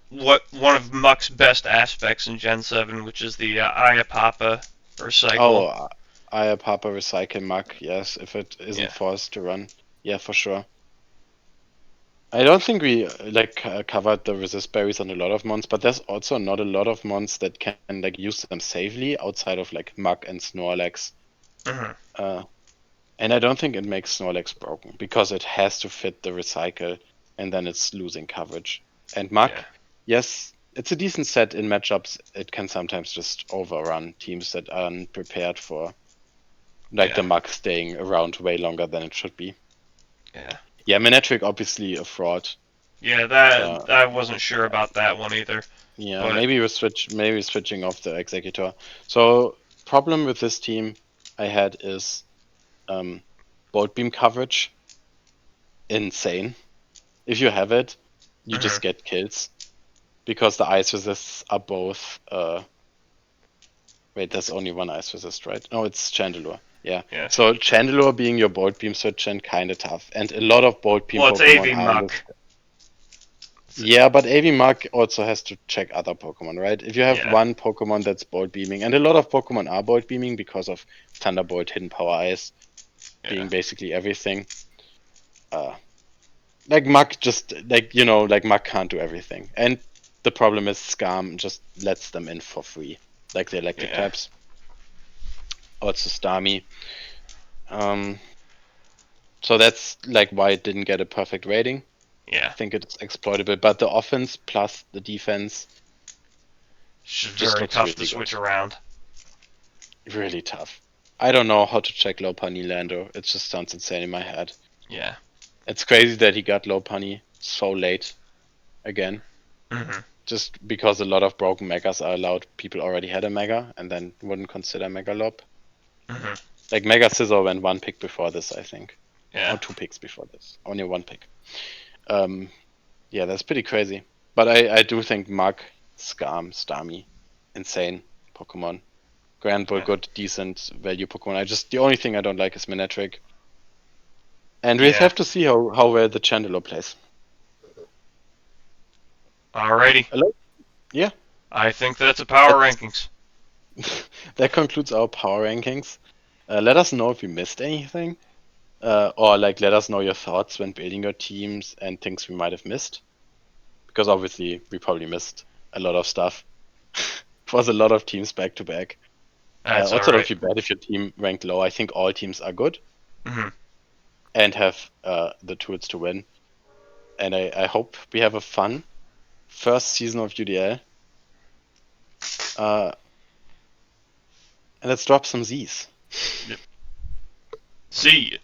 Speaker 1: what one of Muck's best aspects in Gen 7, which is the Ayapapa recycle.
Speaker 2: Oh, I Papa Recycle Muk, yes, if it isn't
Speaker 1: Yeah.
Speaker 2: forced to run. Yeah, for sure. I don't think we like covered the resist berries on a lot of mons, but there's also not a lot of mons that can like use them safely outside of like Muk and Snorlax.
Speaker 1: Mhm.
Speaker 2: Uh, and I don't think it makes Snorlax broken because it has to fit the recycle, and then it's losing coverage. And Muk,
Speaker 1: Yeah.
Speaker 2: yes, it's a decent set in matchups. It can sometimes just overrun teams that aren't prepared for like the
Speaker 1: Yeah.
Speaker 2: Muk staying around way longer than it should be.
Speaker 1: Yeah.
Speaker 2: Yeah, Manectric obviously a fraud.
Speaker 1: Yeah. That
Speaker 2: Uh,
Speaker 1: I wasn't sure about that one either.
Speaker 2: Yeah,
Speaker 1: But
Speaker 2: maybe switching off the executor. So problem with this team I had is bolt beam coverage. Insane. If you have it, you just
Speaker 1: mhm.
Speaker 2: get kills. Because the ice resists are both wait, there's only one ice resist, right? No, it's Chandelure. Yeah.
Speaker 1: Yeah.
Speaker 2: So Chandelure being your bolt beam switch and kinda tough. And a lot of bolt beam
Speaker 1: Well, it's
Speaker 2: Pokemon
Speaker 1: AV
Speaker 2: are in
Speaker 1: Muck.
Speaker 2: this. Yeah, but AV Mark also has to check other Pokemon, right? If you have
Speaker 1: Yeah.
Speaker 2: one Pokemon that's Bolt Beaming, and a lot of Pokemon are Bolt Beaming because of Thunderbolt, Hidden Power Ice
Speaker 1: Yeah.
Speaker 2: being basically everything. Uh, like Muk just like Muk can't do everything, and the problem is Skarm just lets them in for free, like the electric
Speaker 1: Yeah.
Speaker 2: types. Also Starmie. Um, so that's like why it didn't get a perfect rating. I
Speaker 1: Yeah.
Speaker 2: think it's exploitable, but the offense plus the defense
Speaker 1: It's just
Speaker 2: just
Speaker 1: very
Speaker 2: looks
Speaker 1: tough to
Speaker 2: really
Speaker 1: switch
Speaker 2: good.
Speaker 1: around.
Speaker 2: Really tough. I don't know how to check low punny Lando. It just sounds insane in my head.
Speaker 1: Yeah.
Speaker 2: It's crazy that he got low punny so late again.
Speaker 1: Mhm.
Speaker 2: Just because a lot of broken megas are allowed. People already had a mega and then wouldn't consider mega lob.
Speaker 1: Mhm.
Speaker 2: Like Mega Scissor went one pick before this, I think.
Speaker 1: Yeah.
Speaker 2: Or two picks before this. Only one pick. Um, yeah, that's pretty crazy. But I do think Mug, Skarm, Starmie, insane Pokemon. Granbull,
Speaker 1: Yeah.
Speaker 2: good, decent value Pokemon. The only thing I don't like is Manectric. And we
Speaker 1: Yeah.
Speaker 2: have to see how well the Chandelure plays.
Speaker 1: Alrighty.
Speaker 2: Hello? Yeah,
Speaker 1: I think that's a power
Speaker 2: that's,
Speaker 1: rankings.
Speaker 2: that concludes our power rankings. Let us know if we missed anything, or like let us know your thoughts when building your teams and things we might have missed. Because obviously we probably missed a lot of stuff. It was a lot of teams back to back.
Speaker 1: That's
Speaker 2: Also, don't
Speaker 1: alright.
Speaker 2: feel bad if your team ranked low. I think all teams are good
Speaker 1: Mhm.
Speaker 2: and have the tools to win. And I hope we have a fun first season of UDL. And let's drop some Z's.
Speaker 1: See ya.